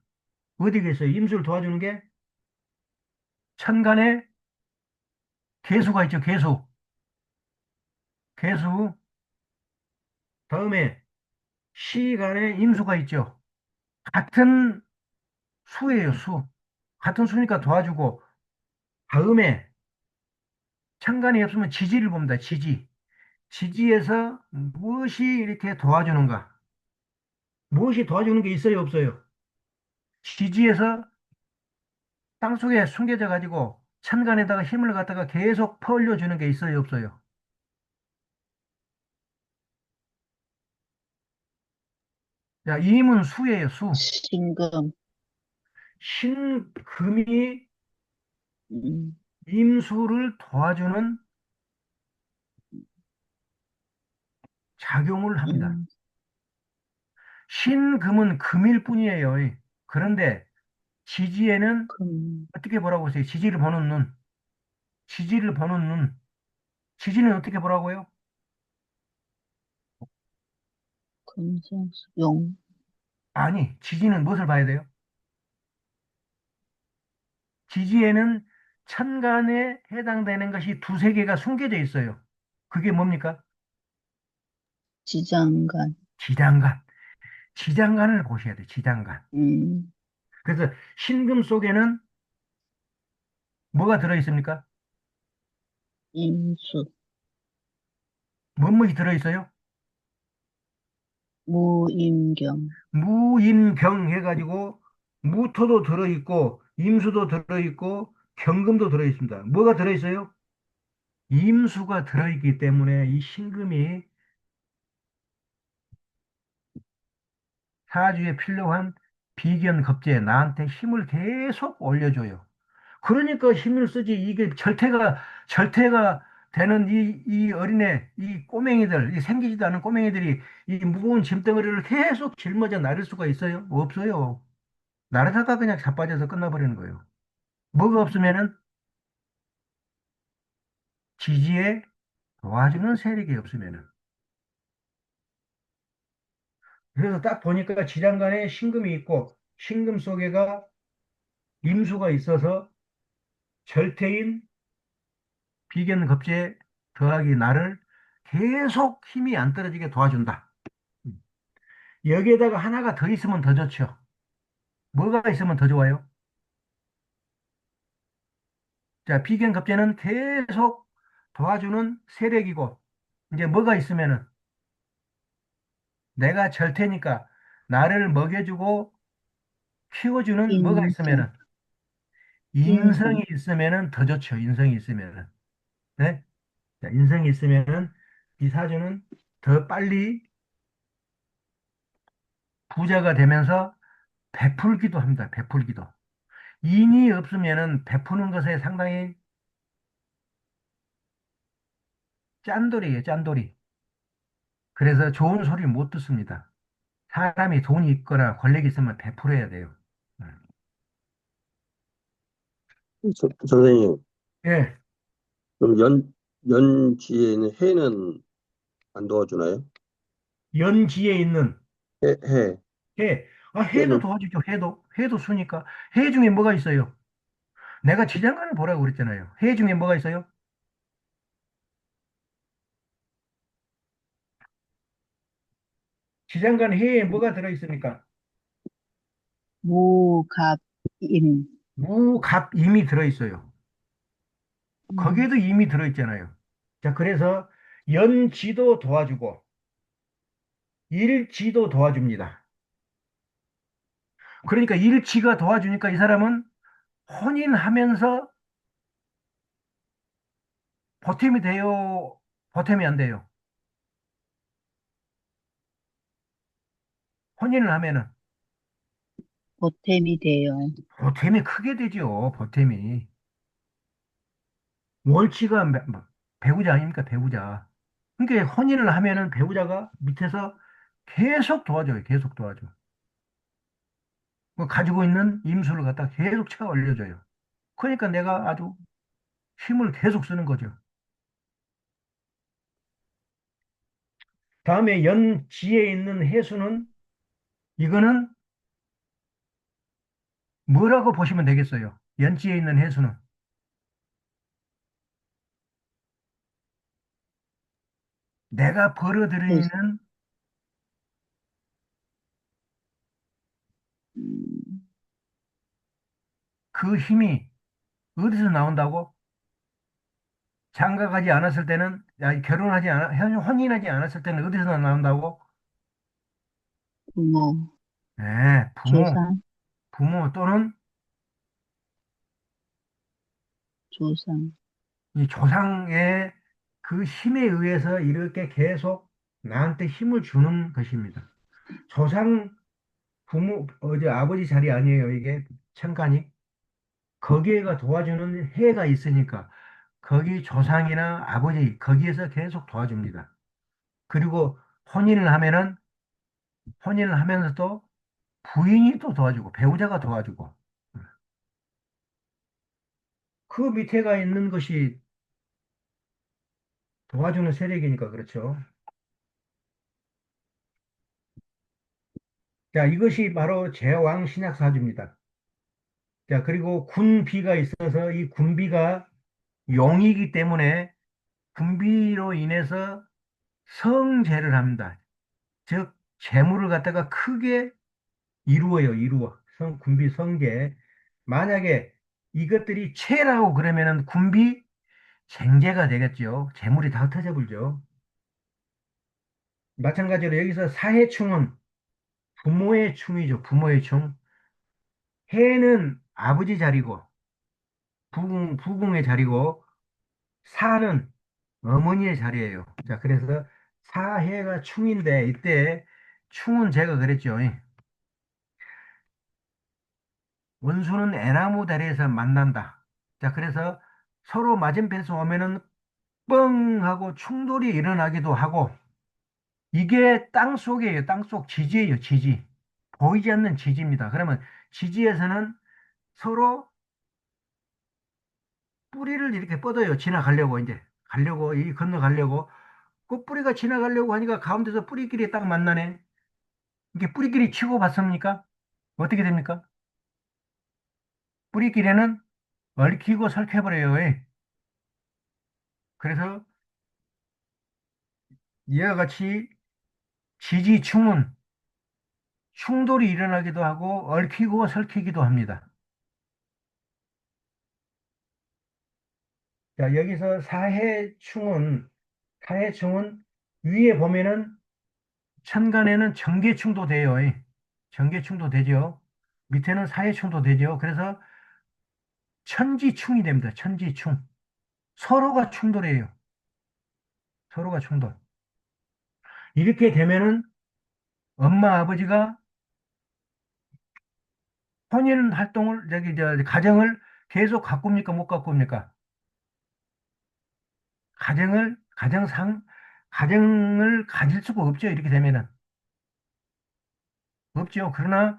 어디가 있어요? 임수를 도와주는 게 천간에 개수가 있죠, 개수. 개수. 다음에 시간에 임수가 있죠. 같은 수예요, 수. 같은 수니까 도와주고, 다음에 천간이 없으면 지지를 봅니다, 지지. 지지에서 무엇이 이렇게 도와주는가? 무엇이 도와주는 게 있어요, 없어요? 지지에서 땅속에 숨겨져 가지고 천간에다가 힘을 갖다가 계속 퍼올려주는 게 있어요, 없어요? 자, 임은 수예요, 수. 신금. 신금이 음, 임수를 도와주는 작용을 합니다. 음, 신금은 금일 뿐이에요. 그런데 지지에는 금, 어떻게 보라고 했어요? 지지를 보는 눈. 지지를 보는 눈. 지지는 어떻게 보라고요? 금생수, 용, 아니, 지지는 무엇을 봐야 돼요? 지지에는 천간에 해당되는 것이 두세 개가 숨겨져 있어요. 그게 뭡니까? 지장간. 지장간. 지장간을 보셔야 돼요. 지장간. 음, 그래서 신금 속에는 뭐가 들어있습니까? 임수, 뭐뭐 들어있어요? 무임경. 무임경 해가지고 무토도 들어있고 임수도 들어있고 경금도 들어있습니다. 뭐가 들어있어요? 임수가 들어있기 때문에 이 신금이 사주에 필요한 비견급제에 나한테 힘을 계속 올려줘요. 그러니까 힘을 쓰지. 이게 절퇴가 되는 이 어린애, 이 꼬맹이들, 이 생기지도 않은 꼬맹이들이 이 무거운 짐덩어리를 계속 짊어져 나를 수가 있어요? 없어요. 나르다가 그냥 자빠져서 끝나버리는 거예요. 뭐가 없으면은 지지에 도와주는 세력이 없으면은. 그래서 딱 보니까 지장간에 신금이 있고 신금 속에가 임수가 있어서 절퇴인 비견급제 더하기 나를 계속 힘이 안 떨어지게 도와준다. 여기에다가 하나가 더 있으면 더 좋죠. 뭐가 있으면 더 좋아요? 자, 비견급제는 계속 도와주는 세력이고, 이제 뭐가 있으면은 내가 절테니까 나를 먹여주고 키워주는 뭐가 인경, 있으면은 인성이 인성, 있으면은 더 좋죠. 인성이 있으면은. 네? 자, 인성이 있으면은 이 사주는 더 빨리 부자가 되면서 베풀기도 합니다. 베풀기도. 인이 없으면은 베푸는 것에 상당히 짠돌이에요, 짠돌이. 그래서 좋은 소리 못 듣습니다. 사람이 돈이 있거나 권력이 있으면 베풀어야 돼요. 선생님, 예, 그럼 연지에는 해는 안 도와주나요? 연지에 있는 해, 해. 아, 해도 해는, 도와주죠, 해도. 해도 수니까. 해 중에 뭐가 있어요? 내가 지장간을 보라고 그랬잖아요. 해 중에 뭐가 있어요? 지장간 해에 뭐가 들어있습니까? 무갑임. 무갑임이 들어있어요. 음, 거기에도 임이 들어있잖아요. 자, 그래서 연지도 도와주고, 일지도 도와줍니다. 그러니까 일치가 도와주니까 이 사람은 혼인하면서 보탬이 돼요? 보탬이 안 돼요? 혼인을 하면은 보탬이 돼요. 보탬이 크게 되죠. 보탬이. 월치가 배우자 아닙니까? 배우자. 그러니까 혼인을 하면은 배우자가 밑에서 계속 도와줘요. 계속 도와줘. 그 가지고 있는 임수를 갖다 계속 쳐 올려줘요. 그러니까 내가 아주 힘을 계속 쓰는 거죠. 다음에 연지에 있는 해수는 이거는 뭐라고 보시면 되겠어요? 연지에 있는 해수는 내가 조, 벌어들이는 음, 그 힘이 어디서 나온다고? 장가가지 않았을 때는, 혼인하지 않았을 때는 어디서 나온다고? 부모, 네, 조상, 부모 또는 조상, 이 조상의 그 힘에 의해서 이렇게 계속 나한테 힘을 주는 것입니다. 조상, 어제 아버지 자리 아니에요, 이게 천간이. 거기에가 도와주는 해가 있으니까 거기 조상이나 아버지 거기에서 계속 도와줍니다. 그리고 혼인을 하면은 혼인을 하면서도 부인이 또 도와주고 배우자가 도와주고 그 밑에가 있는 것이 도와주는 세력이니까 그렇죠. 자, 이것이 바로 제왕 신약사주입니다. 자, 그리고 군비가 있어서 이 군비가 용이기 때문에 군비로 인해서 성재를 합니다. 즉, 재물을 갖다가 크게 이루어. 군비 성재. 만약에 이것들이 체라고 그러면은 군비 생재가 되겠죠. 재물이 다 흩어져 불죠. 마찬가지로 여기서 사해충은 부모의 충이죠. 부모의 충. 해는 아버지 자리고 부궁의 자리고 사는 어머니의 자리예요. 자, 그래서 사해가 충인데 이때 충은 제가 그랬죠. 원수는 애나무 다리에서 만난다. 자, 그래서 서로 맞은편에서 오면은 뻥 하고 충돌이 일어나기도 하고 이게 땅 속이에요. 땅 속 지지예요. 지지. 보이지 않는 지지입니다. 그러면 지지에서는 서로 뿌리를 이렇게 뻗어요. 지나가려고 이제 가려고 이 건너가려고 그 뿌리가 지나가려고 하니까 가운데서 뿌리끼리 딱 만나네. 이게 뿌리끼리 치고 봤습니까? 어떻게 됩니까? 뿌리끼리는 얽히고 설켜버려요. 그래서 이와 같이 지지충은 충돌이 일어나기도 하고 얽히고 설키기도 합니다. 자, 여기서 사해충은 위에 보면은 천간에는 정계충도 돼요. 정계충도 되죠. 밑에는 사해충도 되죠. 그래서 천지충이 됩니다. 천지충. 서로가 충돌해요. 서로가 충돌. 이렇게 되면은 엄마 아버지가 혼인 활동을 저기 저 가정을 계속 가꿉니까 못 가꿉니까? 가정을 가정상 가정을 가질 수가 없죠. 이렇게 되면은 없죠. 그러나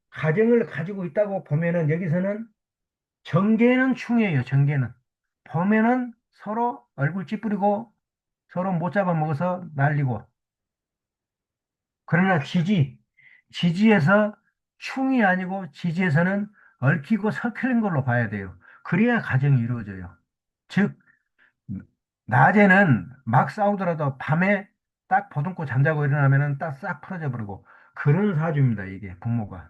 가정을 가지고 있다고 보면은 여기서는 정계는 충이에요. 정계는 보면은 서로 얼굴 찌푸리고 서로 못 잡아먹어서 난리고 그러나 지지에서 충이 아니고 지지에서는 얽히고 설키는 걸로 봐야 돼요. 그래야 가정이 이루어져요. 즉 낮에는 막 싸우더라도 밤에 딱 보듬고 잠자고 일어나면은 딱 싹 풀어져 버리고 그런 사주입니다. 이게 부모가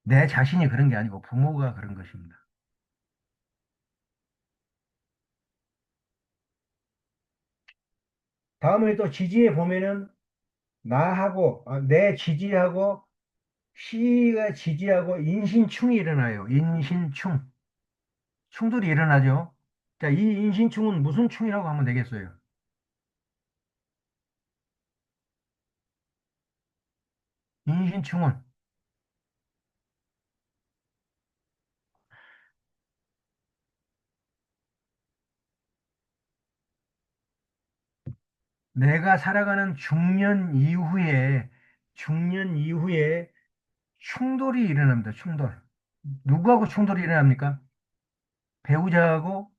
내 자신이 그런 게 아니고 부모가 그런 것입니다. 다음에 또 지지에 보면은 내 지지하고 시가 지지하고 인신충이 일어나요. 인신충. 충돌이 일어나죠. 자, 이 인신충은 무슨 충이라고 하면 되겠어요? 인신충은 내가 살아가는 중년 이후에 충돌이 일어납니다. 충돌. 누구하고 충돌이 일어납니까? 배우자하고,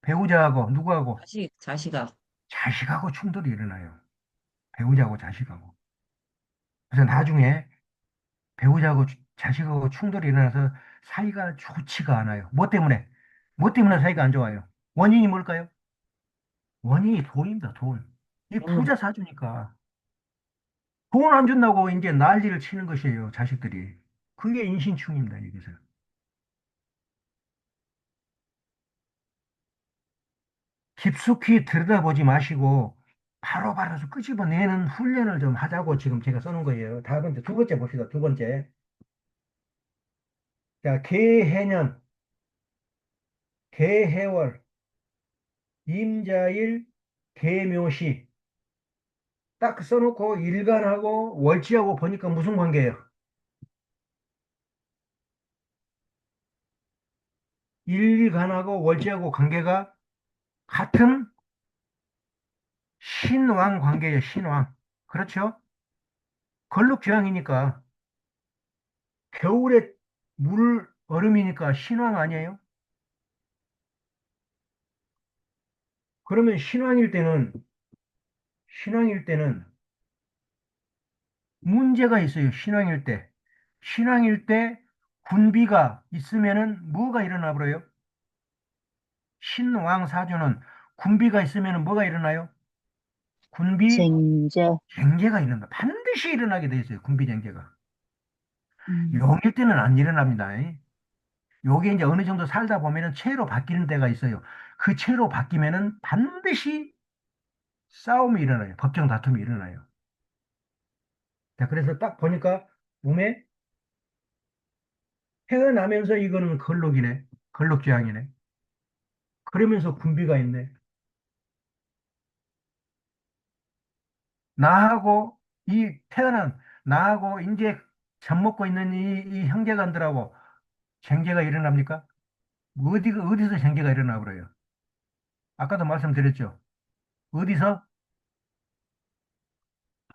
배우자하고, 누구하고? 자식아. 자식하고 충돌이 일어나요. 배우자하고 자식하고. 그래서 나중에 배우자하고 자식하고 충돌이 일어나서 사이가 좋지가 않아요. 뭐 때문에? 뭐 때문에 사이가 안 좋아요? 원인이 뭘까요? 원인이 돈입니다, 돈. 이 음, 부자 사주니까. 돈 안 준다고 이제 난리를 치는 것이에요, 자식들이. 그게 인신충입니다, 여기서. 깊숙이 들여다보지 마시고 바로바로 끄집어내는 훈련을 좀 하자고 지금 제가 써놓은 거예요. 두 번째 봅시다. 두 번째. 자, 개해년, 개해월, 임자일, 개묘시. 딱 써놓고 일간하고 월지하고 보니까 무슨 관계예요? 일간하고 월지하고 관계가 같은 신왕 관계예요, 신왕. 그렇죠? 걸룩지왕이니까 겨울에 물 얼음이니까 신왕 아니에요? 그러면 신앙일 때는 문제가 있어요. 신앙일 때. 신앙일 때 군비가 있으면은 뭐가 일어나 버려요? 신왕 사주는 군비가 있으면은 뭐가 일어나요? 군비 쟁제. 쟁제가 일어나. 반드시 일어나게 돼 있어요. 군비 쟁제가. 음, 용일 때는 안 일어납니다. 요게 이제 어느 정도 살다 보면은 체로 바뀌는 때가 있어요. 그 체로 바뀌면은 반드시 싸움이 일어나요. 법정 다툼이 일어나요. 자, 그래서 딱 보니까 몸에 태어나면서 이거는 걸록이네. 걸록지향이네. 그러면서 군비가 있네. 나하고 태어난 나하고 이제 젖먹고 있는 이 형제간들하고 쟁제가 일어납니까? 어디서 쟁제가 일어나 버려요? 아까도 말씀드렸죠. 어디서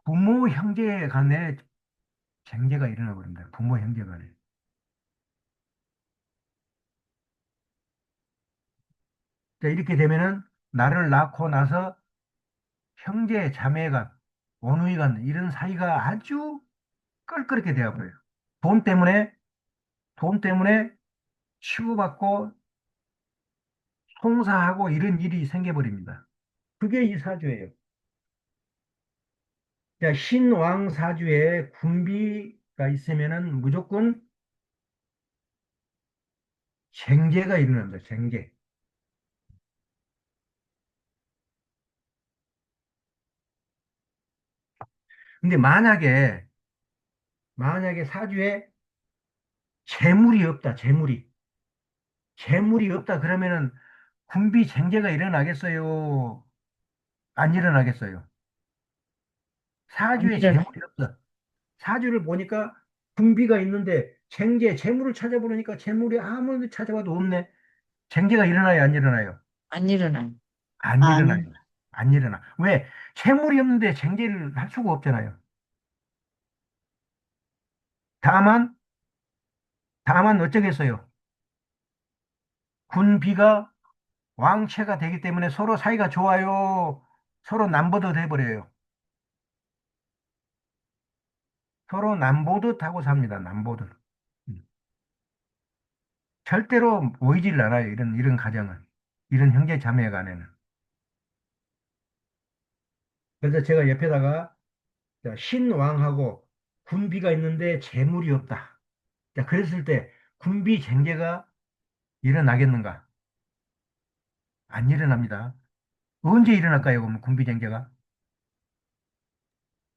부모 형제 간에 쟁제가 일어나 버립니다. 부모 형제 간에. 자, 이렇게 되면은 나를 낳고 나서 형제 자매간, 어누이간 이런 사이가 아주 껄끄럽게 되어 버려요. 돈 때문에 돈 때문에 치고받고 송사하고 이런 일이 생겨버립니다. 그게 이 사주예요. 자, 신왕 사주에 군비가 있으면은 무조건 쟁제가 일어납니다. 쟁제. 근데 만약에 사주에 재물이 없다. 재물이 없다 그러면은 군비 쟁제가 일어나겠어요? 안 일어나겠어요? 안 사주에 일어나. 재물이 없어. 사주를 보니까 군비가 있는데 재물을 찾아보니까 재물이 아무리 찾아봐도 없네. 쟁제가 일어나요, 안 일어나요? 안 일어나. 안 일어나요. 아니, 안 일어나. 왜? 재물이 없는데 쟁제를 할 수가 없잖아요. 다만, 다만 어쩌겠어요? 군비가 왕체가 되기 때문에 서로 사이가 좋아요. 서로 남보듯 해버려요. 서로 남보듯 하고 삽니다. 남보듯. 음. 절대로 모이질 않아요. 이런 가정은. 이런 형제 자매 간에는. 그래서 제가 옆에다가 자, 신왕하고 군비가 있는데 재물이 없다. 자, 그랬을 때 군비 쟁제가 일어나겠는가? 안 일어납니다. 언제 일어날까요? 그러면 군비 쟁제가?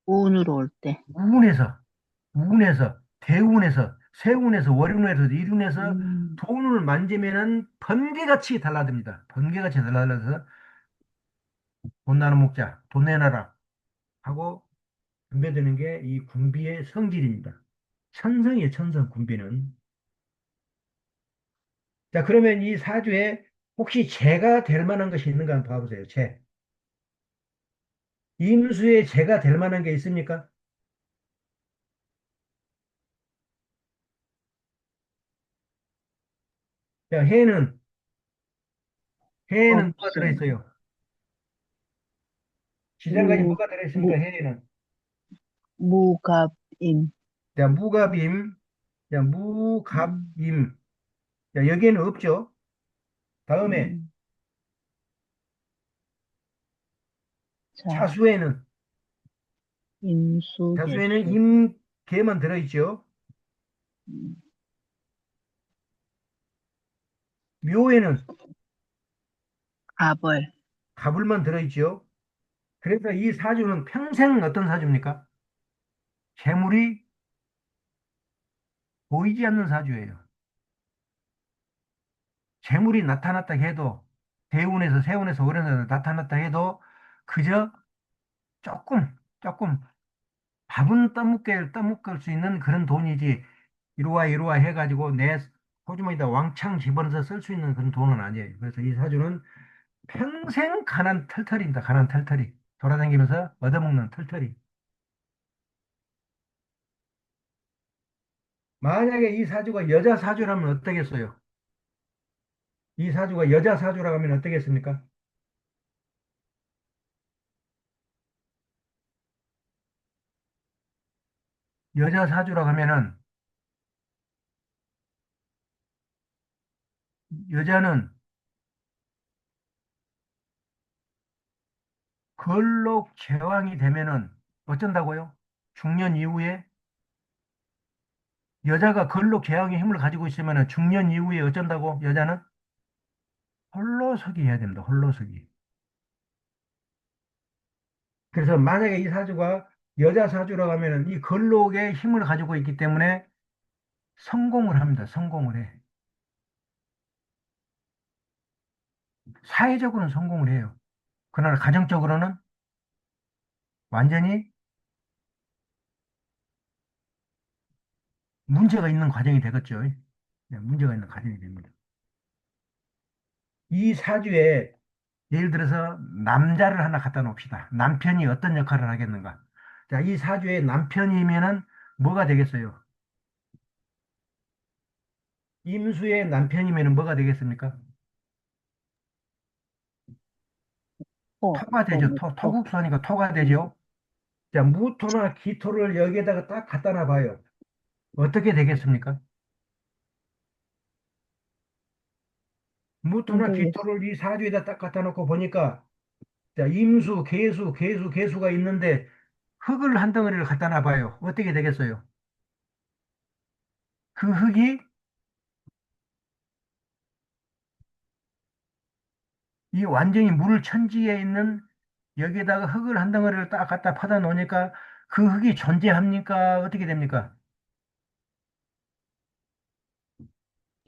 운으로 올 때. 우운에서, 운에서, 대운에서, 세운에서, 월운에서, 일운에서 음, 돈을 만지면은 번개같이 달라듭니다. 번개같이 달라져서 돈 나눠 먹자, 돈 내놔라 하고 덤벼드는 게 이 군비의 성질입니다. 천성이에요, 천성, 군비는. 자, 그러면 이 사주에 혹시 재가 될 만한 것이 있는가 한번 봐보세요. 재. 임수에 재가 될 만한 게 있습니까? 자, 해에는 뭐가 없어요. 들어있어요? 지장간이 무, 뭐가 들어있습니까? 무, 해에는. 무갑임. 자, 무갑임. 자, 음, 무갑임. 자, 여기에는 없죠. 다음에 음, 자, 차수에는, 차수에는 임수개수. 임계만 들어있죠. 음, 묘에는 갑을. 가불만 들어있죠. 그래서 이 사주는 평생 어떤 사주입니까? 재물이 보이지 않는 사주예요. 재물이 나타났다 해도 대운에서 세운에서 월운에서 나타났다 해도 그저 조금 밥은 떠먹을 수 있는 그런 돈이지 이루와 해가지고 내 호주머니에다 왕창 집어넣어서 쓸 수 있는 그런 돈은 아니에요. 그래서 이 사주는 평생 가난 털털입니다. 가난 털털이. 돌아다니면서 얻어먹는 털털이. 만약에 이 사주가 여자 사주라면 어떠겠어요? 이 사주가 여자 사주라고 하면 어떠겠습니까? 여자 사주라고 하면은 여자는 걸록 제왕이 되면은 어쩐다고요? 중년 이후에 여자가 걸록 제왕의 힘을 가지고 있으면은 중년 이후에 어쩐다고? 여자는 홀로서기 해야 됩니다. 홀로서기. 그래서 만약에 이 사주가 여자 사주라고 하면은 이 걸록의 힘을 가지고 있기 때문에 성공을 합니다. 성공을 해. 사회적으로는 성공을 해요. 그러나 가정적으로는 완전히 문제가 있는 과정이 되겠죠. 네, 문제가 있는 과정이 됩니다. 이 사주에 예를 들어서 남자를 하나 갖다 놓읍시다. 남편이 어떤 역할을 하겠는가? 자, 이 사주에 남편이면은 뭐가 되겠어요? 임수의 남편이면은 뭐가 되겠습니까? 토가 되죠. 무토. 토국수하니까 토가 되죠. 자, 무토나 기토를 여기에다가 딱 갖다 놔봐요. 어떻게 되겠습니까? 안 무토나 되겠어. 기토를 이 사주에다 딱 갖다 놓고 보니까 자, 임수, 개수가 있는데 흙을 한 덩어리를 갖다 놔봐요. 어떻게 되겠어요? 그 흙이 이 완전히 물 천지에 있는 여기에다가 흙을 한 덩어리를 딱 갖다 퍼다 놓으니까 그 흙이 존재합니까? 어떻게 됩니까?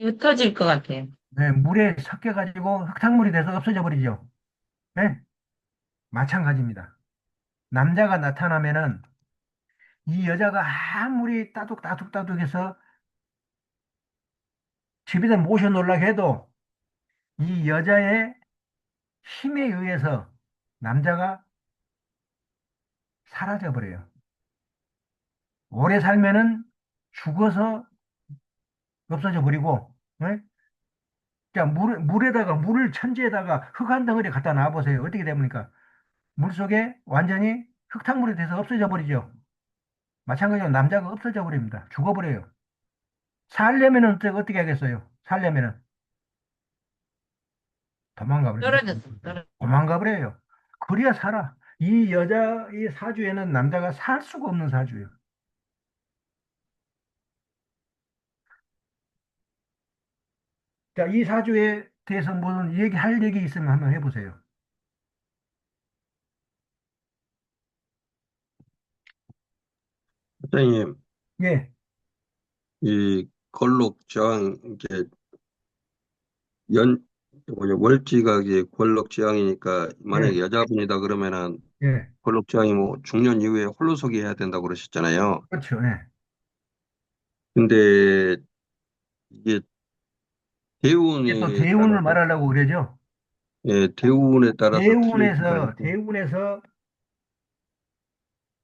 옅어질 것 같아요. 네, 물에 섞여가지고 흙탕물이 돼서 없어져 버리죠. 네? 마찬가지입니다. 남자가 나타나면은 이 여자가 아무리 따둑따둑해서 집에다 모셔놓으려고 해도 이 여자의 힘에 의해서 남자가 사라져 버려요. 오래 살면은 죽어서 없어져 버리고, 네? 자, 물을 천지에다가 흙 한 덩어리 갖다 놔 보세요. 어떻게 됩니까? 물 속에 완전히 흙탕물이 돼서 없어져 버리죠. 마찬가지로 남자가 없어져 버립니다. 죽어버려요. 살려면은 어떻게 하겠어요? 살려면은 도망가 버립니다. 떨어졌어, 떨어졌어. 도망가 버려요. 그래야 살아. 이 사주에는 남자가 살 수가 없는 사주예요. 자, 이 사주에 대해서 무슨 얘기할 얘기 있으면 한번 해보세요. 선생님, 예, 이 권록저항 이게 연 뭐냐 월지가 이게 권록저항이니까 예, 만약에 여자분이다 그러면은 예. 권록저항이 뭐 중년 이후에 홀로서기 해야 된다고 그러셨잖아요. 그렇죠. 예. 근데 이게 이게 또 대운에 대운을 따라서 말하려고 그러죠. 예, 대운에 따라서 틀릴 수가 대운에서, 있고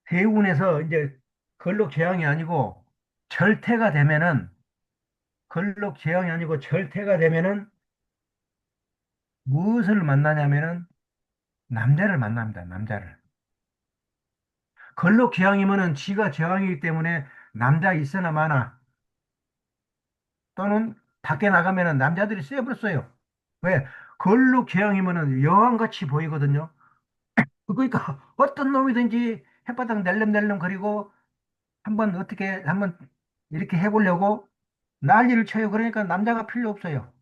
대운에서 이제 걸록 재앙이 아니고 절태가 되면은, 걸록 재앙이 아니고 절태가 되면은 무엇을 만나냐면은 남자를 만납니다. 남자를. 걸록 재앙이면은 지가 재앙이기 때문에 남자 있으나 마나 또는 밖에 나가면은 남자들이 쎄버렸어요. 왜? 걸록 재앙이면은 여왕같이 보이거든요. 그러니까 어떤 놈이든지 햇바닥 낼름낼름 거리고 한번 이렇게 해보려고 난리를 쳐요. 그러니까 남자가 필요 없어요.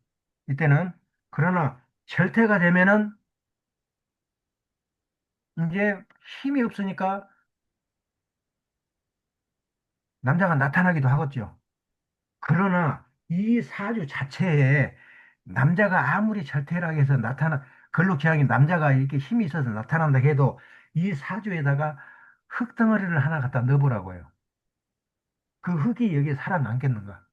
이때는. 그러나 절대가 되면은 이제 힘이 없으니까 남자가 나타나기도 하겠죠. 그러나 이 사주 자체에 남자가 아무리 절대라고 해서 근록지향이 남자가 이렇게 힘이 있어서 나타난다 해도 이 사주에다가 흙덩어리를 하나 갖다 넣어보라고요. 그 흙이 여기에 살아남겠는가?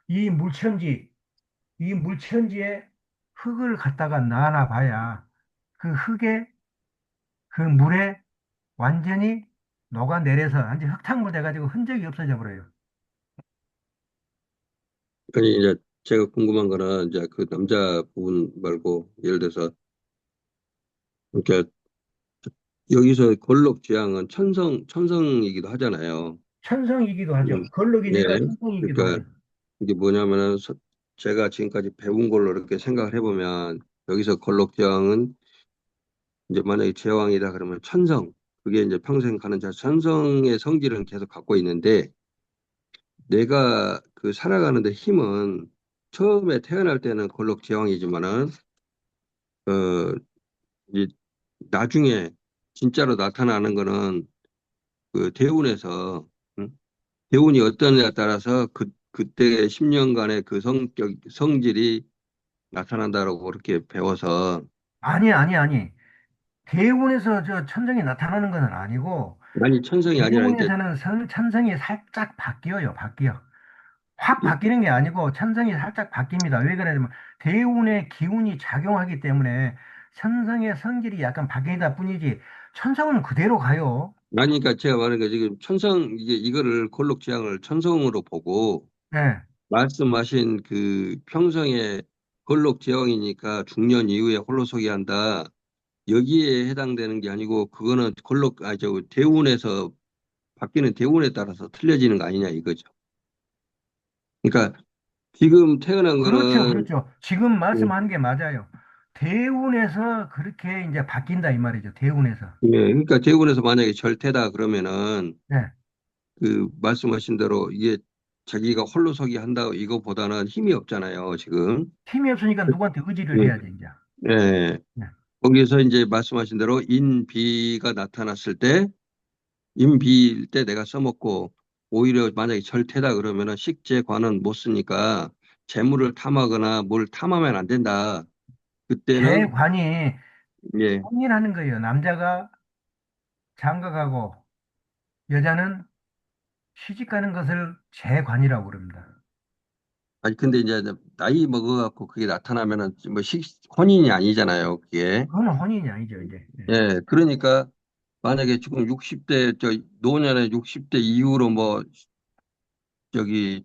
이 물천지, 이 물천지에 흙을 갖다가 놔놔 봐야 그 흙에 그 물에 완전히 녹아내려서 완전 흙탕물 돼가지고 흔적이 없어져 버려요. 아니 이제 제가 궁금한 거는 이제 그 남자 부분 말고 예를 들어서 그러니까 여기서 권록지향은 천성이기도 하잖아요. 천성이기도 음, 하죠. 예. 걸럭이니까 천성이기도 그러니까 하죠. 이게 뭐냐면은 제가 지금까지 배운 걸로 이렇게 생각을 해보면 여기서 권록지향은 이제 만약에 제왕이다 그러면 천성 그게 이제 평생 가는 자 천성의 성질은 계속 갖고 있는데 내가 그 살아가는데 힘은 처음에 태어날 때는 권록지왕이지만은 어 이제 나중에 진짜로 나타나는 거는 그 대운에서 응? 대운이 어떠냐에 따라서 그때 10년간의 그 성질이 나타난다라고 그렇게 배워서 아니. 대운에서 저 천성이 나타나는 것은 아니고, 아니 천성이 아니라 이제 대운에서는 천성이 살짝 바뀌어요. 바뀌어. 확 바뀌는 게 아니고 천성이 살짝 바뀝니다. 왜 그러냐면 대운의 기운이 작용하기 때문에 천성의 성질이 약간 바뀌다 뿐이지 천성은 그대로 가요. 아니니까 제가 말하는 게 지금 천성 이게 이거를 골록지향을 천성으로 보고 예. 말씀하신 그 평성의 골록지향이니까 중년 이후에 홀로서기 한다. 여기에 해당되는 게 아니고 그거는 저 대운에서 바뀌는 대운에 따라서 틀려지는 거 아니냐 이거죠. 그러니까 지금 태어난 그렇죠, 거는 그렇죠. 지금 예, 말씀하는 게 맞아요. 대운에서 그렇게 이제 바뀐다 이 말이죠. 대운에서. 그러니까 대운에서 만약에 절태다 그러면은 예. 그 말씀하신 대로 이게 자기가 홀로서기 한다 이거보다는 힘이 없잖아요 지금. 힘이 없으니까 누구한테 의지를 예, 해야지 이제. 예. 예. 거기서 이제 말씀하신 대로 인비가 나타났을 때 인비일 때 내가 써먹고 오히려 만약에 절태다 그러면은 식재관은 못 쓰니까 재물을 탐하거나 뭘 탐하면 안 된다. 그때는 재관이 예. 혼인하는 거예요. 남자가 장가가고 여자는 시집 가는 것을 재관이라고 그럽니다. 아니 근데 이제 나이 먹어갖고 그게 나타나면은 뭐 혼인이 아니잖아요. 그게. 그건 혼인이 아니죠, 이제. 예. 예. 그러니까 만약에 지금 60대 노년에 60대 이후로 뭐 저기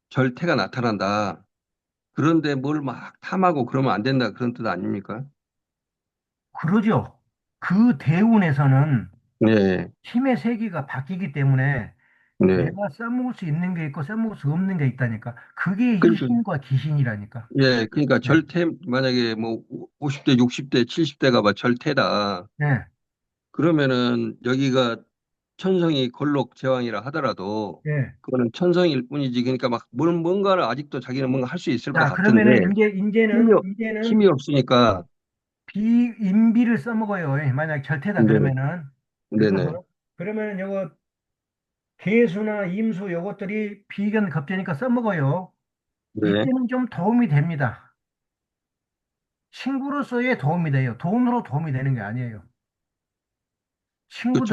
절태가 나타난다. 그런데 뭘 막 탐하고 그러면 안 된다. 그런 뜻 아닙니까? 그러죠. 그 대운에서는 네. 힘의 세기가 바뀌기 때문에 네. 내가 써먹을 수 있는 게 있고 써먹을 수 없는 게 있다니까. 그게 이 그러니까 신과 귀신이라니까. 예, 그러니까 네. 만약에 뭐 50대, 60대, 70대가 막 절태다. 네. 그러면은 여기가 천성이 걸록 제왕이라 하더라도 네. 그거는 천성일 뿐이지. 그러니까 막 뭔가를 아직도 자기는 뭔가 할 수 있을 것 자, 같은데 그러면은 이제, 힘이, 이제는, 힘이 없으니까 비인비를 써먹어요. 만약 절태다 네네. 그러면은 네네. 그것을 그러면은 요거 개수나 임수 요것들이 비견 급제니까 써먹어요. 네. 이때는 좀 도움이 됩니다. 친구로서의 도움이 돼요. 돈으로 도움이 되는 게 아니에요. 그렇죠.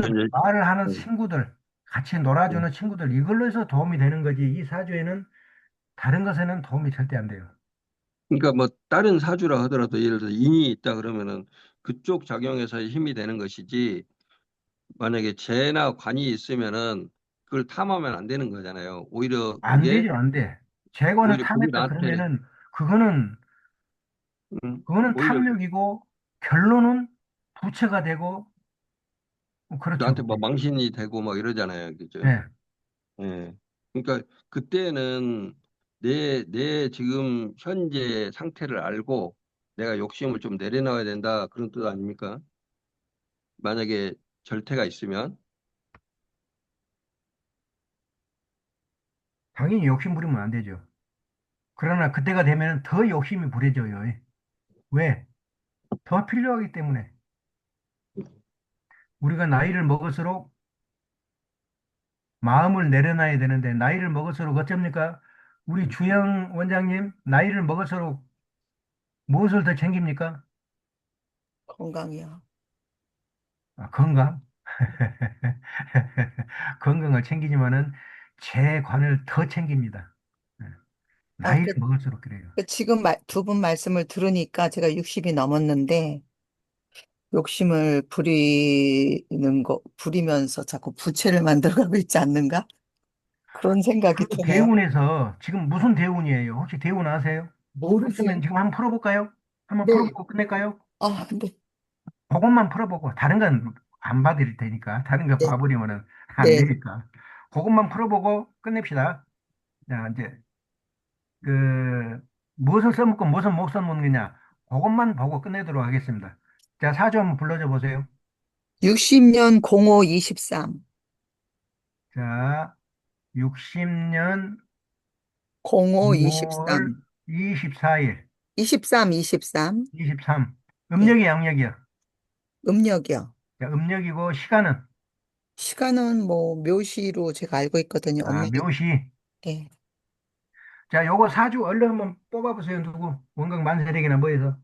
친구들, 이제, 말을 하는 네. 친구들, 같이 네. 놀아주는 친구들, 이걸로 해서 도움이 되는 거지. 이 사주에는 다른 것에는 도움이 절대 안 돼요. 그러니까 뭐 다른 사주라 하더라도 예를 들어 인이 있다 그러면은 그쪽 작용에서 힘이 되는 것이지 만약에 재나 관이 있으면은 그걸 탐하면 안 되는 거잖아요. 오히려 안 그게 되죠, 안 돼. 재관을 오히려 그게 탐했다 나한테 그러면은 그거는 그거는 오히려 탐욕이고 결론은 부채가 되고 그렇죠, 나한테 뭐 그게. 망신이 되고 막 이러잖아요. 그죠? 예. 예. 그러니까 그때는 내 지금 현재 상태를 알고 내가 욕심을 좀 내려놔야 된다. 그런 뜻 아닙니까? 만약에 절퇴가 있으면. 당연히 욕심 부리면 안 되죠. 그러나 그때가 되면 더 욕심이 부려져요. 예. 왜? 더 필요하기 때문에. 우리가 나이를 먹을수록 마음을 내려놔야 되는데, 나이를 먹을수록 어쩝니까? 우리 주영 원장님, 나이를 먹을수록 무엇을 더 챙깁니까? 건강이요. 아, 건강. 건강을 챙기지만은 재관을 더 챙깁니다. 예. 아, 나이를 먹을수록 그래요. 지금 두 분 말씀을 들으니까 제가 60이 넘었는데 욕심을 부리면서 자꾸 부채를 만들어가고 있지 않는가? 그런 생각이 그리고 드네요. 대운에서 지금 무슨 대운이에요? 혹시 대운 아세요? 모르시면 모르세요? 지금 한번 풀어볼까요? 한번 네. 풀어보고 끝낼까요? 아, 네. 그것만 풀어보고 다른 건 안 봐드릴 테니까 다른 거 네. 봐버리면은 안 네. 되니까 그것만 풀어보고 끝냅시다. 자 이제 그 무엇을 써먹고 무엇을 못 써먹느냐 그것만 보고 끝내도록 하겠습니다. 자 사주 한번 불러줘 보세요. 60년 05 23. 자 60년 05 5월 23. 24일 23, 23. 23 예. 음력이 양력이야. 음력이요. 자, 음력이고 시간은 시간은 뭐 묘시로 제가 알고 있거든요. 아, 엄밀히. 묘시. 예. 자, 요거 사주 얼른 한번 뽑아보세요. 누구? 원각 만세력이나 뭐해서.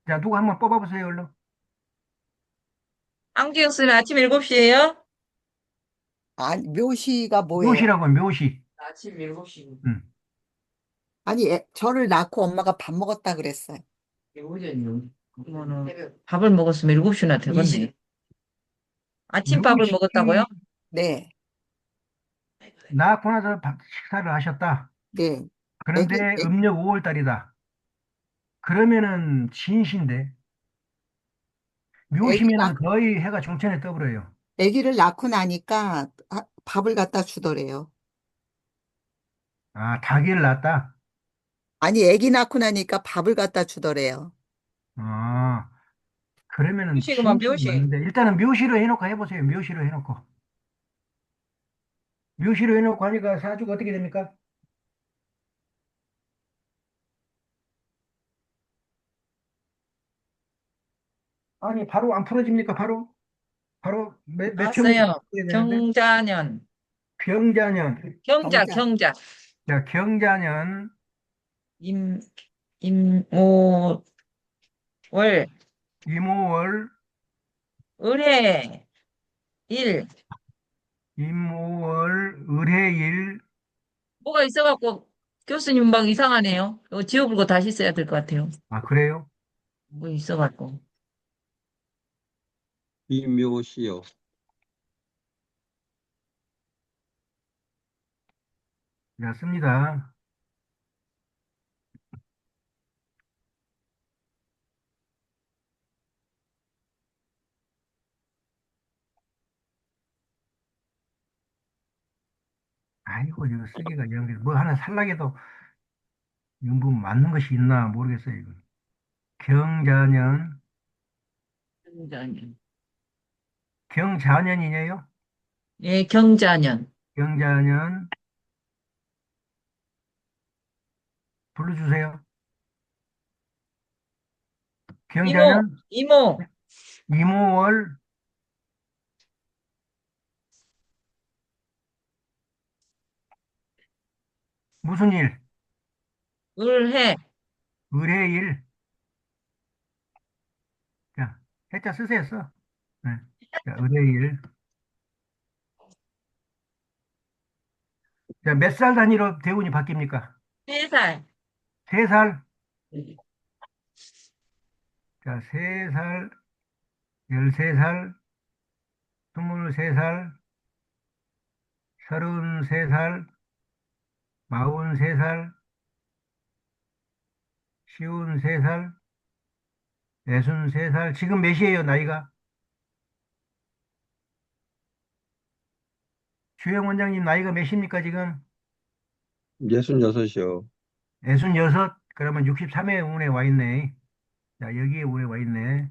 자, 누구 한번 뽑아보세요. 얼른. 안경 쓰면 아침 7시에요? 아, 묘시가 뭐예요? 묘시라고 묘시. 아침 7시. 음. 아니, 저를 낳고 엄마가 밥 먹었다 그랬어요. 오전이요. 그러면은 밥을 먹었으면 7시나 되겠네. 아침밥을 묘시 먹었다고요? 네. 낳고 나서 식사를 하셨다. 네. 그런데 애기, 음력 5월 달이다. 그러면은 진시인데 애기 묘시면은 거의 해가 중천에 떠버려요. 애기를 낳고 나니까 밥을 갖다 주더래요. 아, 닭을 낳았다. 아니, 애기 낳고 나니까 밥을 갖다 주더래요. 아, 그러면은 묘시구만, 진시 묘시. 맞는데 일단은 묘시로 해놓고 해보세요. 묘시로 해놓고. 묘시로 해놓고 하니까 사주가 어떻게 됩니까? 아니, 바로 안 풀어집니까? 바로 몇 초면 나왔어요. 풀어야 되는데. 경자년. 병자년. 정자. 경자. 자, 경자년, 임, 임오월. 임오월, 을해. 일. 임오월, 을해일. 뭐가 있어갖고 교수님 막 이상하네요. 이거 지워불고 다시 써야 될 것 같아요. 아, 그래요? 뭐 있어갖고. 이묘시요. 자, 씁니다. 아이고, 이거 쓰기가 이런 게, 뭐 하나 살락해도, 이거 뭐 맞는 것이 있나 모르겠어요, 이거. 경자년, 경자년. 경자년이네요? 예, 경자년. 경자년, 불러주세요. 이모, 경자는 이모, 이모월, 무슨 일? 을해, 의뢰일. 자, 해자 쓰세요, 써. 네. 자, 의뢰일. 자, 몇 살 단위로 대운이 바뀝니까? 3살, 3살. 자, 3살, 13살, 23살, 33살, 43살, 53살, 63살. 지금 몇이에요, 나이가? 주영 원장님 나이가 몇입니까, 지금? 66이요. 66? 그러면 63회 운에 와 있네. 자, 여기에 운에 와 있네.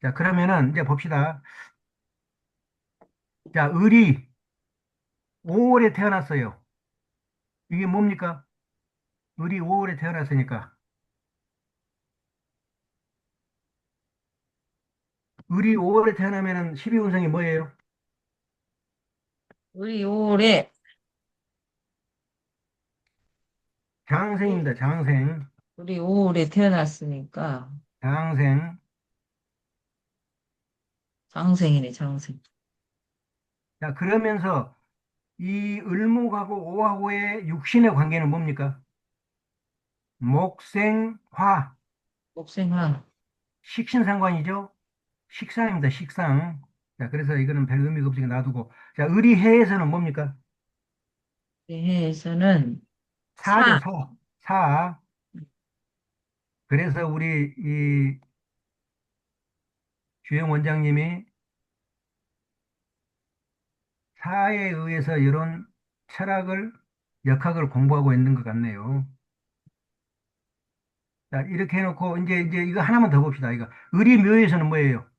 자, 그러면은 이제 봅시다. 자, 을이 5월에 태어났어요. 이게 뭡니까? 을이 5월에 태어났으니까. 을이 5월에 태어나면은 12운성이 뭐예요? 우리 올해, 장생입니다. 장생. 우리 5월에 태어났으니까, 장생. 장생이네, 장생. 자, 그러면서 이 을목하고 오하고의 육신의 관계는 뭡니까? 목생화. 목생화, 식신상관이죠? 식상입니다. 식상. 자, 그래서 이거는 별 의미가 없으니까 놔두고. 자, 을이 해에서는 뭡니까? 해에서는 사죠, 사, 사. 사. 그래서 우리 이 주영 원장님이 사에 의해서 이런 철학을, 역학을 공부하고 있는 것 같네요. 자, 이렇게 해놓고, 이제 이거 하나만 더 봅시다. 이거. 을이 묘에서는 뭐예요?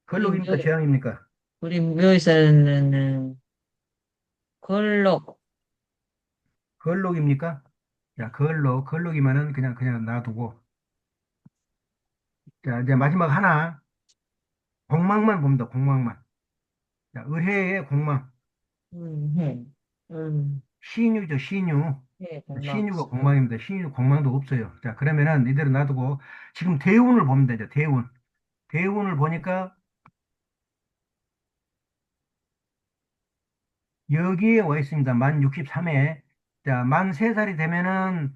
우리 묘, 걸록입니까? 재앙입니까? 우리 묘에서는 걸록, 걸록입니까? 자, 걸록이면은 그냥 놔두고. 자, 이제 마지막 하나. 공망만 봅니다. 공망만. 자, 을해의 공망. 해, 신유죠, 신유. 해, 공막, 신유가 공망입니다. 신유 공망도 없어요. 자, 그러면은 이대로 놔두고 지금 대운을 보면 되죠. 대운. 대운을 보니까 여기에 와 있습니다. 만 63회. 자, 만 3살이 되면은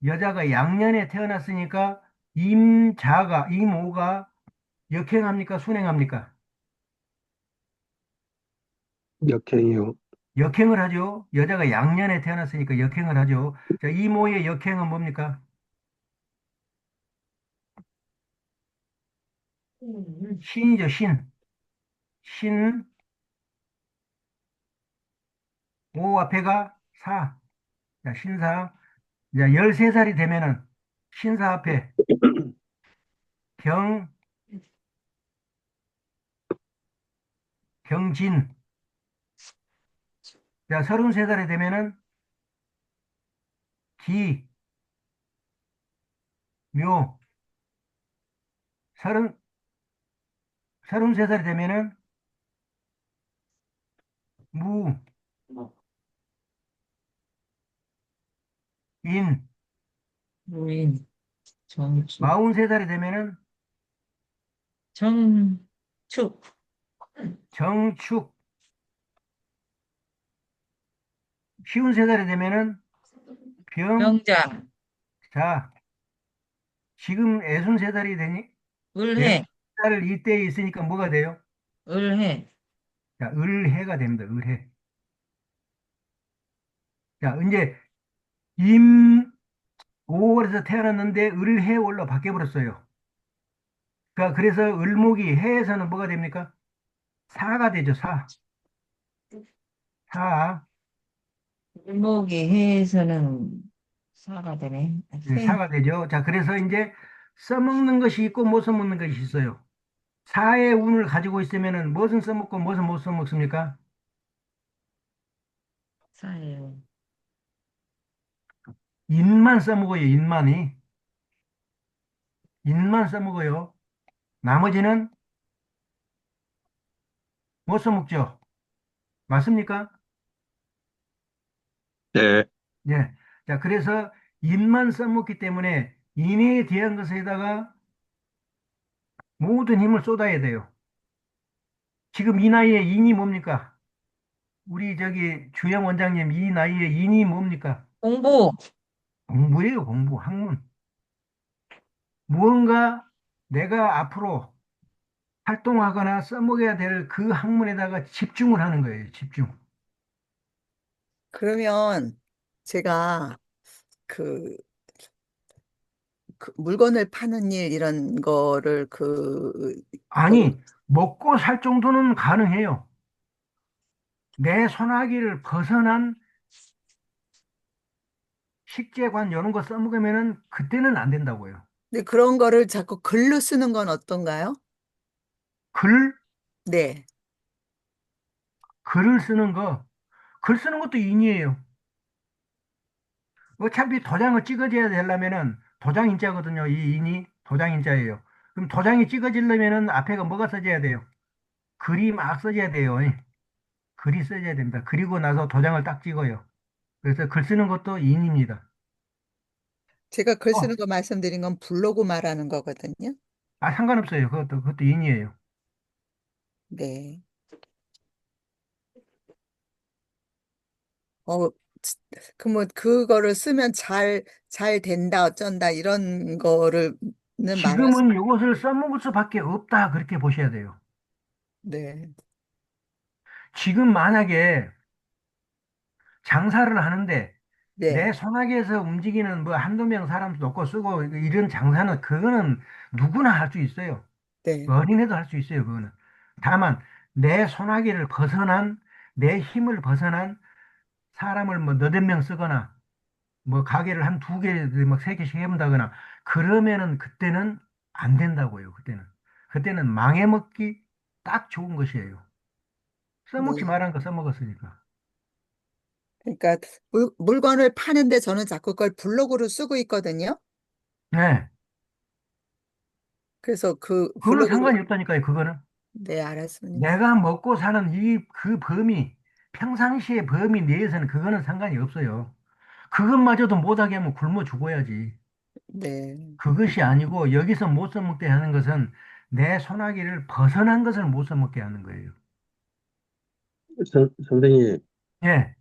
여자가 양년에 태어났으니까 임오가 역행합니까? 순행합니까? 역행이요. 역행을 하죠. 여자가 양년에 태어났으니까 역행을 하죠. 자, 이모의 역행은 뭡니까? 신이죠, 신. 신, 오 앞에가 사. 자, 신사. 자, 13살이 되면은 신사 앞에 경, 경진. 자, 33살이 되면은 기, 묘. 서른, 33살이 되면은 무, 인. 무인, 정축, 43살이 되면은 정축, 정축. 53살이 되면은 병. 병장, 자, 지금 63살이 되니, 을해, 63살 이때에 있으니까 뭐가 돼요? 을해, 자, 을해가 됩니다. 을해. 자, 이제 임 5월에서 태어났는데 을해월로 바뀌어버렸어요. 그래서 을목이 해에서는 뭐가 됩니까? 사가 되죠, 사. 사. 을목이 해에서는 사가 되네. 네, 해, 사가 되죠. 자, 그래서 이제 써먹는 것이 있고 못 써먹는 것이 있어요. 사의 운을 가지고 있으면은 무엇은 써먹고 무엇은 못 써먹습니까? 사예요. 인만 써먹어요, 인만이. 잇만 써먹어요. 나머지는 못 써먹죠. 맞습니까? 네. 예. 자, 그래서 잇만 써먹기 때문에 인에 대한 것에다가 모든 힘을 쏟아야 돼요. 지금 이 나이에 인이 뭡니까? 우리 저기 주영 원장님 이 나이에 인이 뭡니까? 공부, 공부예요, 공부, 학문. 무언가 내가 앞으로 활동하거나 써먹어야 될 그 학문에다가 집중을 하는 거예요, 집중. 그러면 제가 그, 그 물건을 파는 일 이런 거를 거기 아니, 먹고 살 정도는 가능해요. 내 손아귀를 벗어난 식재관 이런 거 써먹으면은 그때는 안 된다고요. 근데 그런 거를 자꾸 글로 쓰는 건 어떤가요? 글, 네, 글을 쓰는 거, 글 쓰는 것도 인이에요. 어차피 도장을 찍어줘야 되려면은 도장 인자거든요. 이 인이 도장 인자예요. 그럼 도장이 찍어지려면은 앞에가 뭐가 써져야 돼요? 글이 막 써져야 돼요. 글이 써져야 됩니다. 그리고 나서 도장을 딱 찍어요. 그래서 글 쓰는 것도 인입니다. 제가 글 어, 쓰는 거 말씀드린 건 블로그 말하는 거거든요. 상관없어요. 그것도 인이에요. 네. 어, 그러면 그거를 쓰면 잘 된다, 어쩐다, 이런 거를는 말할 수, 지금은 이것을 써먹을 수밖에 없다. 그렇게 보셔야 돼요. 네, 지금 만약에 장사를 하는데 내 네, 손아귀에서 움직이는 뭐 한두 명 사람 놓고 쓰고 이런 장사는 그거는 누구나 할 수 있어요. 네. 어린애도 할 수 있어요. 그거는. 다만 내 손아귀를 벗어난 내 힘을 벗어난 사람을 뭐 너댓 명 쓰거나 뭐 가게를 한 두 개, 막 세 개씩 해본다거나 그러면은 그때는 안 된다고요. 그때는 망해먹기 딱 좋은 것이에요. 써먹지 네. 말란 거 써먹었으니까. 그러니까 물건을 파는데 저는 자꾸 그걸 블로그로 쓰고 있거든요. 네. 그래서 그 그거는 블로그를, 상관이 없다니까요. 그거는. 네, 알았습니다. 내가 먹고 사는 그 범위, 평상시의 범위 내에서는 그거는 상관이 없어요. 그것마저도 못하게 하면 굶어 죽어야지. 네. 그것이 아니고 여기서 못 써먹게 하는 것은 내 소나기를 벗어난 것을 못 써먹게 하는 거예요. 선생님, 예,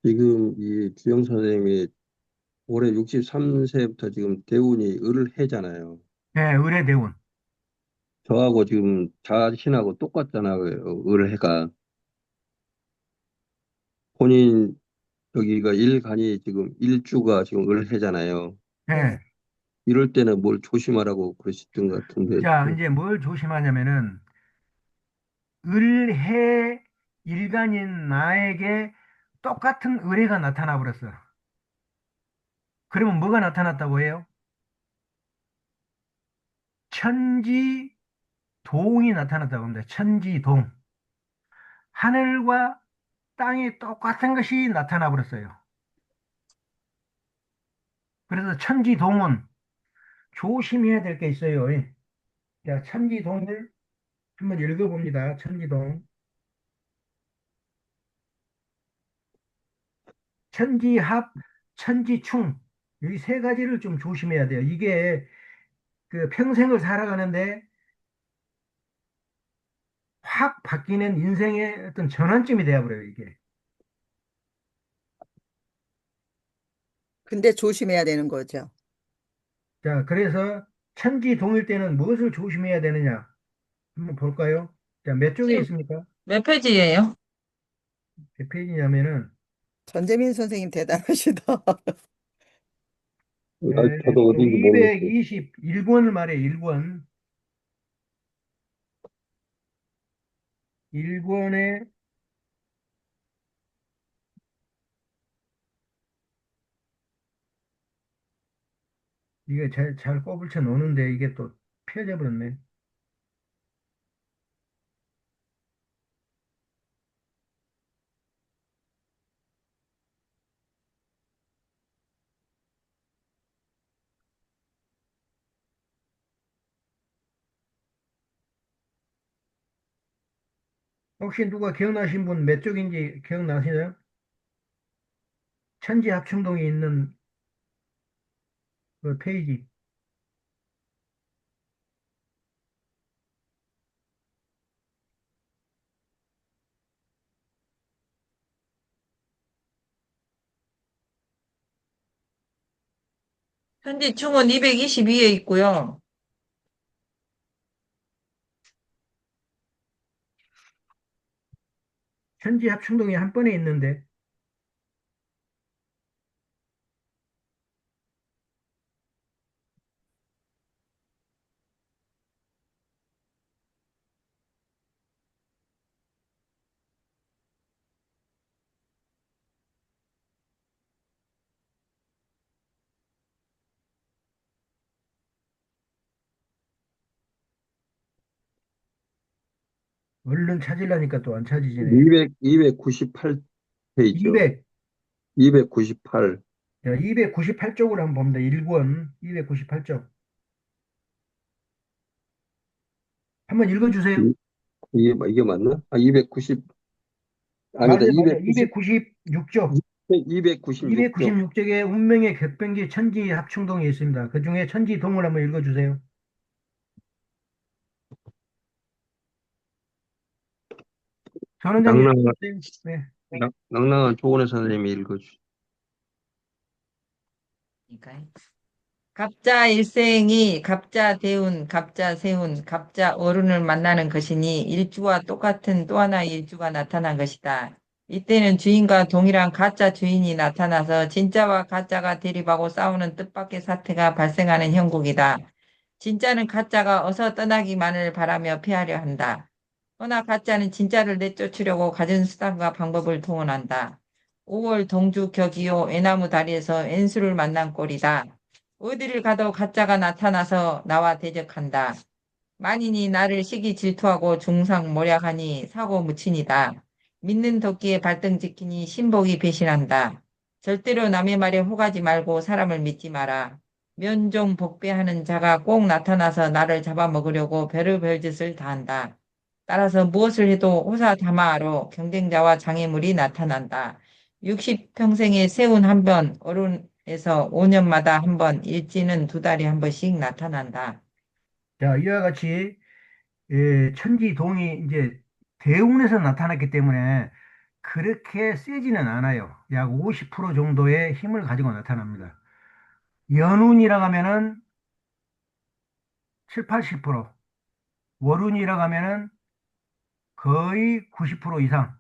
지금 이 주영 선생님이 올해 63세부터 지금 대운이 을해잖아요. 예, 의례대운. 저하고 지금 자신하고 똑같잖아요. 을해가. 본인 여기가 일간이 지금 일주가 지금 을해잖아요. 네. 예. 이럴 때는 뭘 조심하라고 그러셨던 것 같은데. 자, 이제 뭘 조심하냐면은 을해 일간인 나에게 똑같은 의뢰가 나타나 버렸어. 그러면 뭐가 나타났다고 해요? 천지 동이 나타났다고 합니다. 천지동. 하늘과 땅이 똑같은 것이 나타나 버렸어요. 그래서 천지동은 조심해야 될 게 있어요. 자, 천지동을 한번 읽어봅니다. 천지동. 천지합, 천지충. 이 세 가지를 좀 조심해야 돼요. 이게 그 평생을 살아가는데 확 바뀌는 인생의 어떤 전환점이 되어버려요, 이게. 근데 조심해야 되는 거죠. 자, 그래서 천지동일 때는 무엇을 조심해야 되느냐? 한번 볼까요? 자, 몇 쪽에 지금 있습니까? 몇 페이지예요? 몇 페이지냐면은, 전재민 선생님 대단하시다. 저도 어딘지 모르겠어요. 221권을 말해, 1권. 1권에, 이게 잘 꼬불쳐 놓는데, 이게 또 펴져 버렸네. 혹시 누가 기억나신 분 몇 쪽인지 기억나시나요? 천지 합충동에 있는 그 페이지. 현재 충원 222에 있고요. 천지 합충동이 한 번에 있는데, 얼른 찾으려니까 또 안 찾으시네. 298페이지요. 200, 298. 298쪽으로 한번 봅니다. 1권 298쪽. 한번 읽어주세요. 이게 맞나? 아, 290, 아니다. 맞아요, 맞아요. 290, 296쪽. 296쪽. 296쪽에 운명의 격변기 천지 합충동이 있습니다. 그 중에 천지동을 한번 읽어주세요. 전원장님 낭낭한, 읽어주세요. 네. 낭낭한 조은혜 선생님이 읽어주. 그러니까요. 갑자 일생이 갑자 대운, 갑자 세운, 갑자 어른을 만나는 것이니 일주와 똑같은 또 하나의 일주가 나타난 것이다. 이때는 주인과 동일한 가짜 주인이 나타나서 진짜와 가짜가 대립하고 싸우는 뜻밖의 사태가 발생하는 형국이다. 진짜는 가짜가 어서 떠나기만을 바라며 피하려 한다. 허나 가짜는 진짜를 내쫓으려고 갖은 수단과 방법을 동원한다. 5월 동주 격이요 애나무 다리에서 왼수를 만난 꼴이다. 어디를 가도 가짜가 나타나서 나와 대적한다. 만인이 나를 시기 질투하고 중상 모략하니 사고 무친이다. 믿는 도끼에 발등 지키니 신복이 배신한다. 절대로 남의 말에 호가지 말고 사람을 믿지 마라. 면종 복배하는 자가 꼭 나타나서 나를 잡아먹으려고 별의별 짓을 다한다. 따라서 무엇을 해도 호사다마로 경쟁자와 장애물이 나타난다. 60평생에 세운 한 번, 어른에서 5년마다 한 번, 일지는 2달에 한 번씩 나타난다. 자, 이와 같이 천지동이 이제 대운에서 나타났기 때문에 그렇게 세지는 않아요. 약 50% 정도의 힘을 가지고 나타납니다. 연운이라고 하면은 7, 80%, 월운이라고 하면은 거의 90% 이상,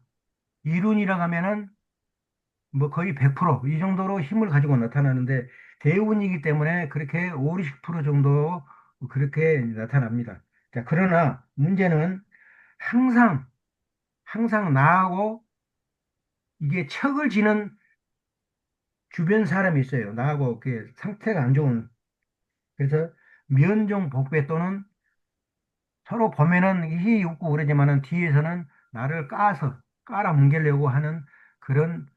일운이라고 하면은 뭐 거의 100%이 정도로 힘을 가지고 나타나는데 대운이기 때문에 그렇게 5, 60% 정도 그렇게 나타납니다. 자, 그러나 문제는 항상 나하고 이게 척을 지는 주변 사람이 있어요. 나하고 그 상태가 안 좋은. 그래서 면종 복배 또는 서로 보면은 히 웃고 그러지만은 뒤에서는 나를 깔아뭉개려고 하는 그런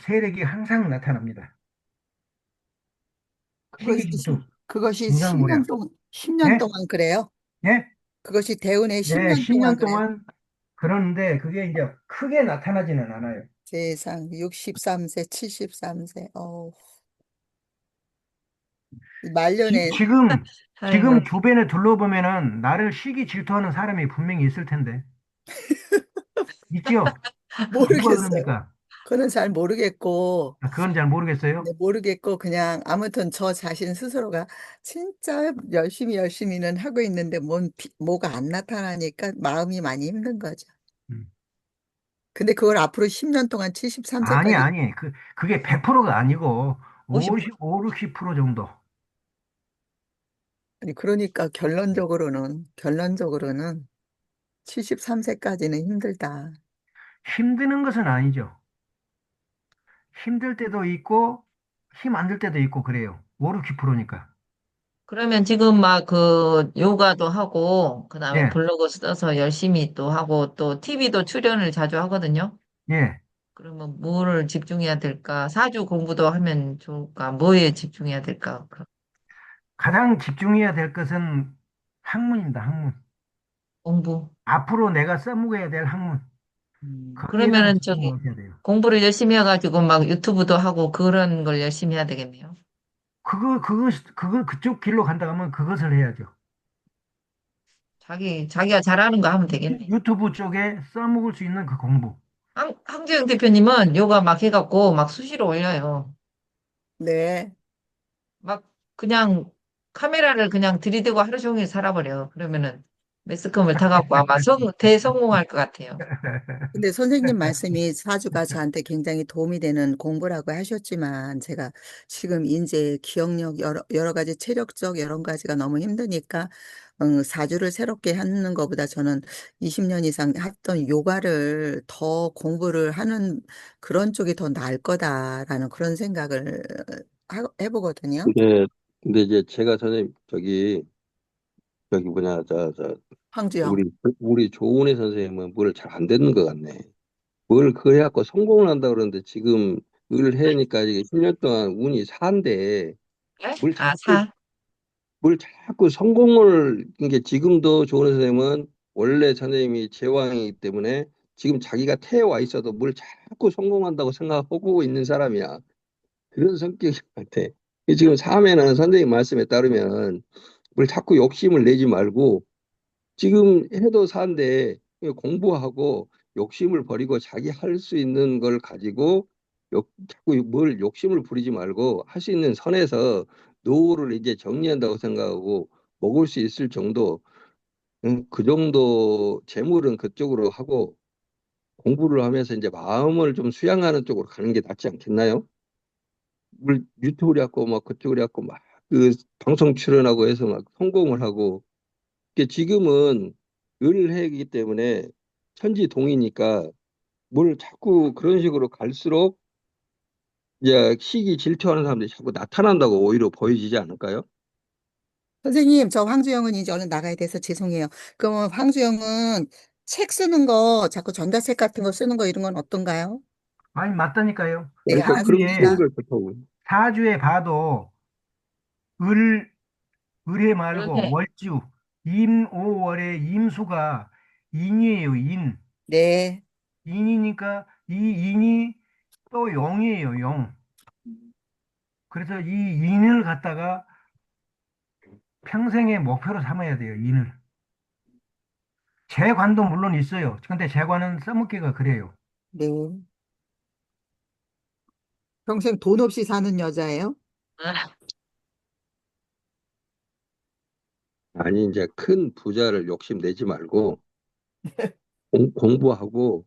세력이 항상 나타납니다. 그것이, 시기 질투, 그것이 중상모략. 10년 동안, 10년 예? 동안 그래요? 예? 그것이 대운에 네, 10년 동안 10년 그래요? 동안 그러는데 그게 이제 크게 나타나지는 않아요. 세상 63세, 73세. 말년에 아이고, 지금 주변에 둘러보면은 나를 시기 질투하는 사람이 분명히 있을 텐데. 있지요? 누가 모르겠어요. 그럽니까? 그건 잘 모르겠고, 아, 그건 잘 모르겠어요. 네, 모르겠고, 그냥 아무튼 저 자신 스스로가 진짜 열심히는 하고 있는데 뭐가 안 나타나니까 마음이 많이 힘든 거죠. 음. 근데 그걸 앞으로 10년 동안 아니, 73세까지, 아니. 그게 100%가 아니고 50%. 5, 60% 정도. 아니, 그러니까 결론적으로는 73세까지는 힘들다. 힘드는 것은 아니죠. 힘들 때도 있고, 힘 안 들 때도 있고, 그래요. 5, 60%니까. 그러면 지금 막 그 요가도 하고, 그 다음에 예, 블로그 써서 열심히 또 하고, 또 TV도 출연을 자주 하거든요. 예. 그러면 뭐를 집중해야 될까? 사주 공부도 하면 좋을까? 뭐에 집중해야 될까? 가장 집중해야 될 것은 학문입니다, 학문. 공부. 앞으로 내가 써먹어야 될 학문. 거기에 대해서 그러면은 저기 집중을 하셔야 돼요. 공부를 열심히 해가지고 막 유튜브도 하고 그런 걸 열심히 해야 되겠네요. 그쪽 길로 간다 하면 그것을 해야죠. 자기가 잘하는 거 하면 되겠네. 유튜브 쪽에 써먹을 수 있는 그 공부. 황주영 대표님은 요가 막 해갖고 막 수시로 올려요. 네. 막 그냥 카메라를 그냥 들이대고 하루 종일 살아버려. 그러면은 매스컴을 타갖고 아마 대성공할 것 같아요. 근데 선생님 말씀이 사주가 저한테 굉장히 도움이 되는 공부라고 하셨지만 제가 지금 이제 기억력 여러 가지 체력적 여러 가지가 너무 힘드니까 사주를 새롭게 하는 것보다 저는 20년 이상 했던 요가를 더 공부를 하는 그런 쪽이 더 나을 거다라는 그런 생각을 해보거든요. 근데, 근데 이제 제가 선생님, 저기 뭐냐, 황주영. 우리 조은혜 선생님은 뭘 잘 안 되는 것 같네. 뭘 그래 갖고 성공을 한다 그러는데 지금 을 해니까 이게 10년 동안 운이 사인데 네? 뭘 아, 자꾸 성공을 이게 지금도 조은혜 선생님은 원래 선생님이 제왕이기 때문에 지금 자기가 태에 와 있어도 뭘 자꾸 성공한다고 생각하고 있는 사람이야. 그런 성격인 것 같아. 지금 삶에는 선생님 말씀에 따르면 뭘 자꾸 욕심을 내지 말고 지금 해도 사는데 공부하고 욕심을 버리고 자기 할 수 있는 걸 가지고 자꾸 뭘 욕심을 부리지 말고 할 수 있는 선에서 노후를 이제 정리한다고 생각하고 먹을 수 있을 정도, 그 정도 재물은 그쪽으로 하고 공부를 하면서 이제 마음을 좀 수양하는 쪽으로 가는 게 낫지 않겠나요? 물 유튜브를 갖고 막 그쪽을 갖고 막 그 방송 출연하고 해서 막 성공을 하고 지금은 을해이기 때문에 천지동이니까 뭘 자꾸 그런 식으로 갈수록 이제 시기 질투하는 사람들이 자꾸 나타난다고 오히려 보여지지 않을까요? 선생님, 저 황주영은 이제 얼른 나가야 돼서 죄송해요. 그러면 황주영은 책 쓰는 거, 자꾸 전자책 같은 거 쓰는 거 이런 건 어떤가요? 아니, 맞다니까요. 네, 그러니까 그런 사주에, 알았습니다. 걸 좋다고. 사주에 봐도 을, 을해 말고 그러네. 월주, 임오월의 임수가 인이에요, 인. 네. 인이니까 이 인이 또 영이에요, 영. 그래서 이 인을 갖다가 평생의 목표로 삼아야 돼요, 인을. 재관도 물론 있어요. 근데 재관은 써먹기가 그래요. 네. 평생 돈 없이 사는 여자예요? 아, 아니 이제 큰 부자를 욕심 내지 말고 공부하고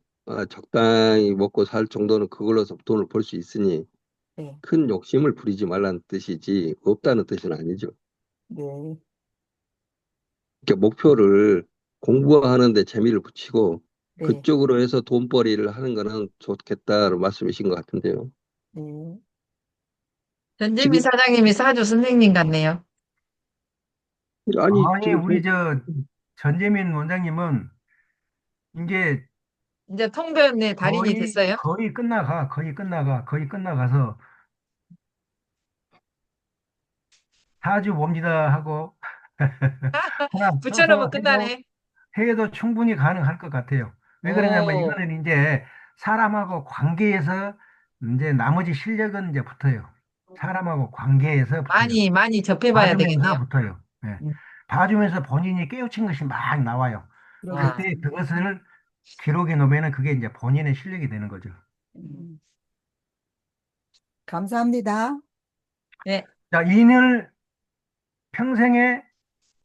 적당히 먹고 살 정도는 그걸로서 돈을 벌 수 있으니 네. 큰 욕심을 부리지 말라는 뜻이지 없다는 뜻은 아니죠. 네. 그러니까 목표를 공부하는 데 재미를 붙이고 네. 그쪽으로 해서 돈벌이를 하는 거는 좋겠다는 말씀이신 것 같은데요. 네. 전재미 지금 사장님이 사주 선생님 같네요. 아니 아니, 지금 우리 전재민 원장님은 이제 이제 통배업내 달인이 됐어요? 거의 끝나가서 사주 봅니다 하고 하나 써서 붙여놓으면 끝나네. 해도 충분히 가능할 것 같아요. 왜 그러냐면 오, 이거는 이제 사람하고 관계에서 이제 나머지 실력은 이제 붙어요. 사람하고 관계에서 붙어요. 많이 접해봐야 봐주면서 되겠네요. 붙어요. 예. 음, 봐주면서 본인이 깨우친 것이 막 나와요. 와, 그때 그러겠습니다. 그것을 기록해 놓으면 그게 이제 본인의 실력이 되는 거죠. 음. 감사합니다. 네, 자, 인을 평생의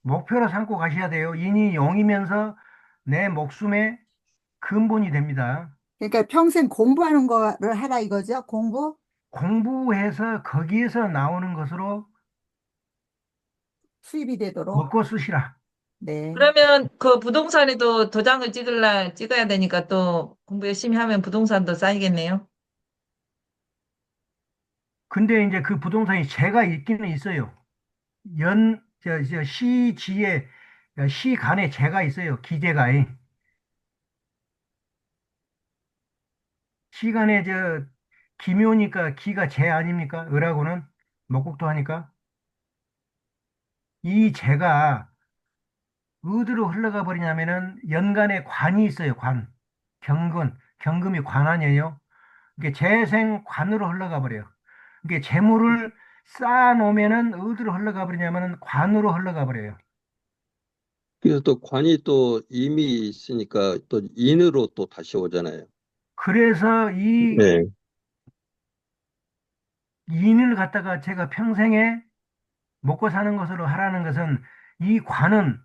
목표로 삼고 가셔야 돼요. 인이 영이면서 내 목숨의 근본이 됩니다. 그러니까 평생 공부하는 거를 하라 이거죠? 공부? 공부해서 거기에서 나오는 것으로 수입이 되도록. 먹고 쓰시라. 네. 그러면 그 부동산에도 도장을 찍어야 되니까 또 공부 열심히 하면 부동산도 쌓이겠네요. 근데 이제 그 부동산이 제가 있기는 있어요. 시지에, 시간에 제가 있어요. 기재가에. 시간에 기묘니까 기가 재 아닙니까? 을하고는 목국도 하니까. 이 재가 어디로 흘러가 버리냐면은 연간에 관이 있어요. 관. 경금이 관 아니에요. 이게 재생관으로 흘러가 버려요. 이게 재물을 쌓아 놓으면은 어디로 흘러가 버리냐면은 관으로 흘러가 버려요. 그래서 또 관이 또 임이 있으니까 또 인으로 또 다시 오잖아요. 그래서 이 네. 인을 갖다가 제가 평생에 먹고 사는 것으로 하라는 것은 이 관은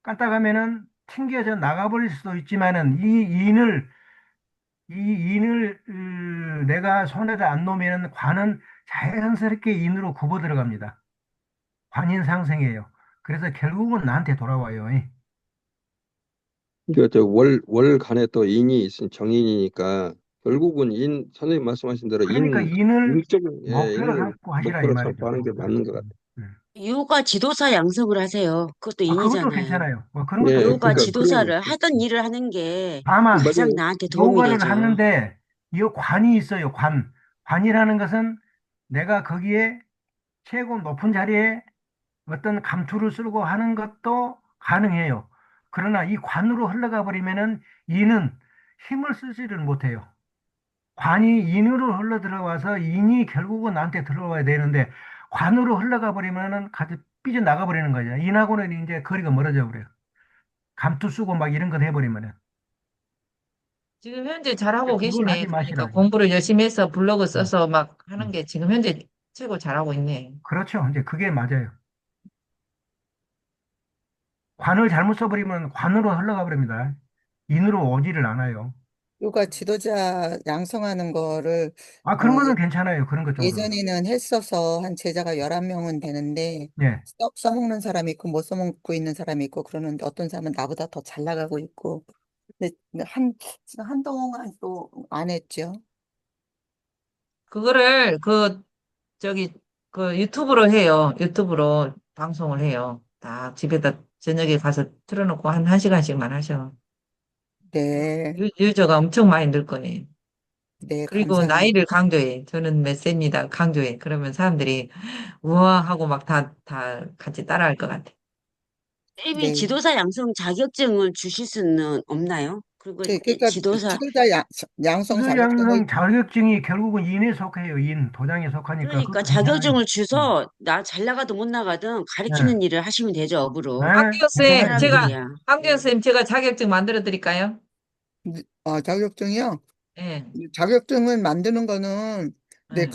까딱하면은 튕겨져 나가버릴 수도 있지만은 이 인을 내가 손에다 안 놓으면은 관은 자연스럽게 인으로 굽어 들어갑니다. 관인 상생이에요. 그래서 결국은 나한테 돌아와요. 그러니까 월간에 또 인이 있으니 정인이니까 결국은 선생님 말씀하신 대로 그러니까 인을 목표로 인을 삼고 하시라 이 목표로 말이죠. 삼고 하는 게 목표로. 맞는 것 같아요. 음. 유가 지도사 양성을 하세요. 그것도 아, 그것도 인이잖아요. 괜찮아요. 그런 것도 예, 유가 그러니까 괜찮아요. 그런 지도사를 하던 일을 하는 게 다만 가장 맞아요. 나한테 도움이 요가를 되죠. 하는데 이 관이 있어요. 관. 관이라는 것은 내가 거기에 최고 높은 자리에 어떤 감투를 쓰고 하는 것도 가능해요. 그러나 이 관으로 흘러가 버리면은 이는 힘을 쓰지를 못해요. 관이 인으로 흘러 들어와서 인이 결국은 나한테 들어와야 되는데 관으로 흘러가 버리면은 가지 삐져나가 버리는 거죠. 인하고는 이제 거리가 멀어져 버려요. 감투 쓰고 막 이런 것 해버리면은. 지금 현재 잘하고 그걸 계시네. 하지 그러니까 마시라고. 공부를 열심히 해서 블로그 음, 써서 막 하는 음. 게 지금 현재 최고 잘하고 있네. 그렇죠. 이제 그게 맞아요. 관을 잘못 써버리면 관으로 흘러가 버립니다. 인으로 오지를 않아요. 요가 지도자 양성하는 거를 아, 어, 그런 거는 괜찮아요. 그런 것 정도는. 예전에는 했어서 한 제자가 11명은 되는데 예. 써먹는 사람이 있고 못 써먹고 있는 사람이 있고 그러는데 어떤 사람은 나보다 더 잘 나가고 있고 근데 한동안 또 안 했죠. 그거를 저기 그 유튜브로 해요. 유튜브로 방송을 해요. 다 집에다 저녁에 가서 틀어놓고 한 1시간씩만 하셔. 네, 유저가 엄청 많이 늘 거예요. 네, 그리고 감사합니다. 나이를 강조해. 저는 몇 세입니다. 강조해. 그러면 사람들이 우와 하고 막 다 같이 따라할 것 같아. 쌤이 네. 지도사 양성 자격증을 주실 수는 없나요? 그리고 그러니까 지도사 지도자 양성 자격증을 지도자는 자격증이 결국은 인에 속해요. 도장에 속하니까 그러니까 그거 괜찮아요. 자격증을 음. 주서 나 잘 나가든 못 나가든 네. 가르치는 일을 하시면 되죠, 업으로. 네, 황교안 그런 쌤, 괜찮아요. 제가, 그거는. 사람들이야. 황교안 예. 쌤, 제가 자격증 만들어 드릴까요? 자격증이요? 예, 자격증을 만드는 거는 네, 예.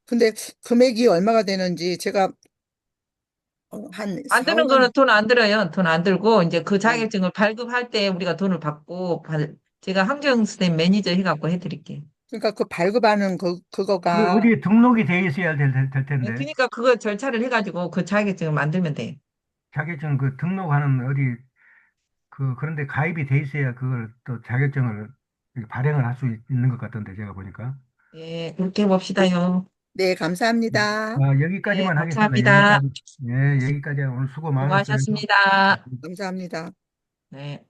근데 금액이 얼마가 되는지 제가 한 4, 만드는 5년 거는 돈 안 들어요. 돈 안 들고, 이제 그 아, 자격증을 발급할 때 우리가 돈을 받고, 제가 황교안 쌤 매니저 해갖고 해드릴게요. 그러니까 그 발급하는 그 그거가 어디에 등록이 돼 있어야 될 예, 텐데. 그러니까 그거 절차를 해가지고 그 자격증을 만들면 돼요. 자격증 그 등록하는 그런데 가입이 돼 있어야 그걸 또 자격증을 이렇게 발행을 할 수 있는 것 같던데 제가 보니까. 예, 그렇게 해봅시다요. 네, 감사합니다. 예, 여기까지만 하겠습니다. 감사합니다. 여기까지. 예, 여기까지 오늘 수고 많았어요. 수고하셨습니다. 감사합니다. 네.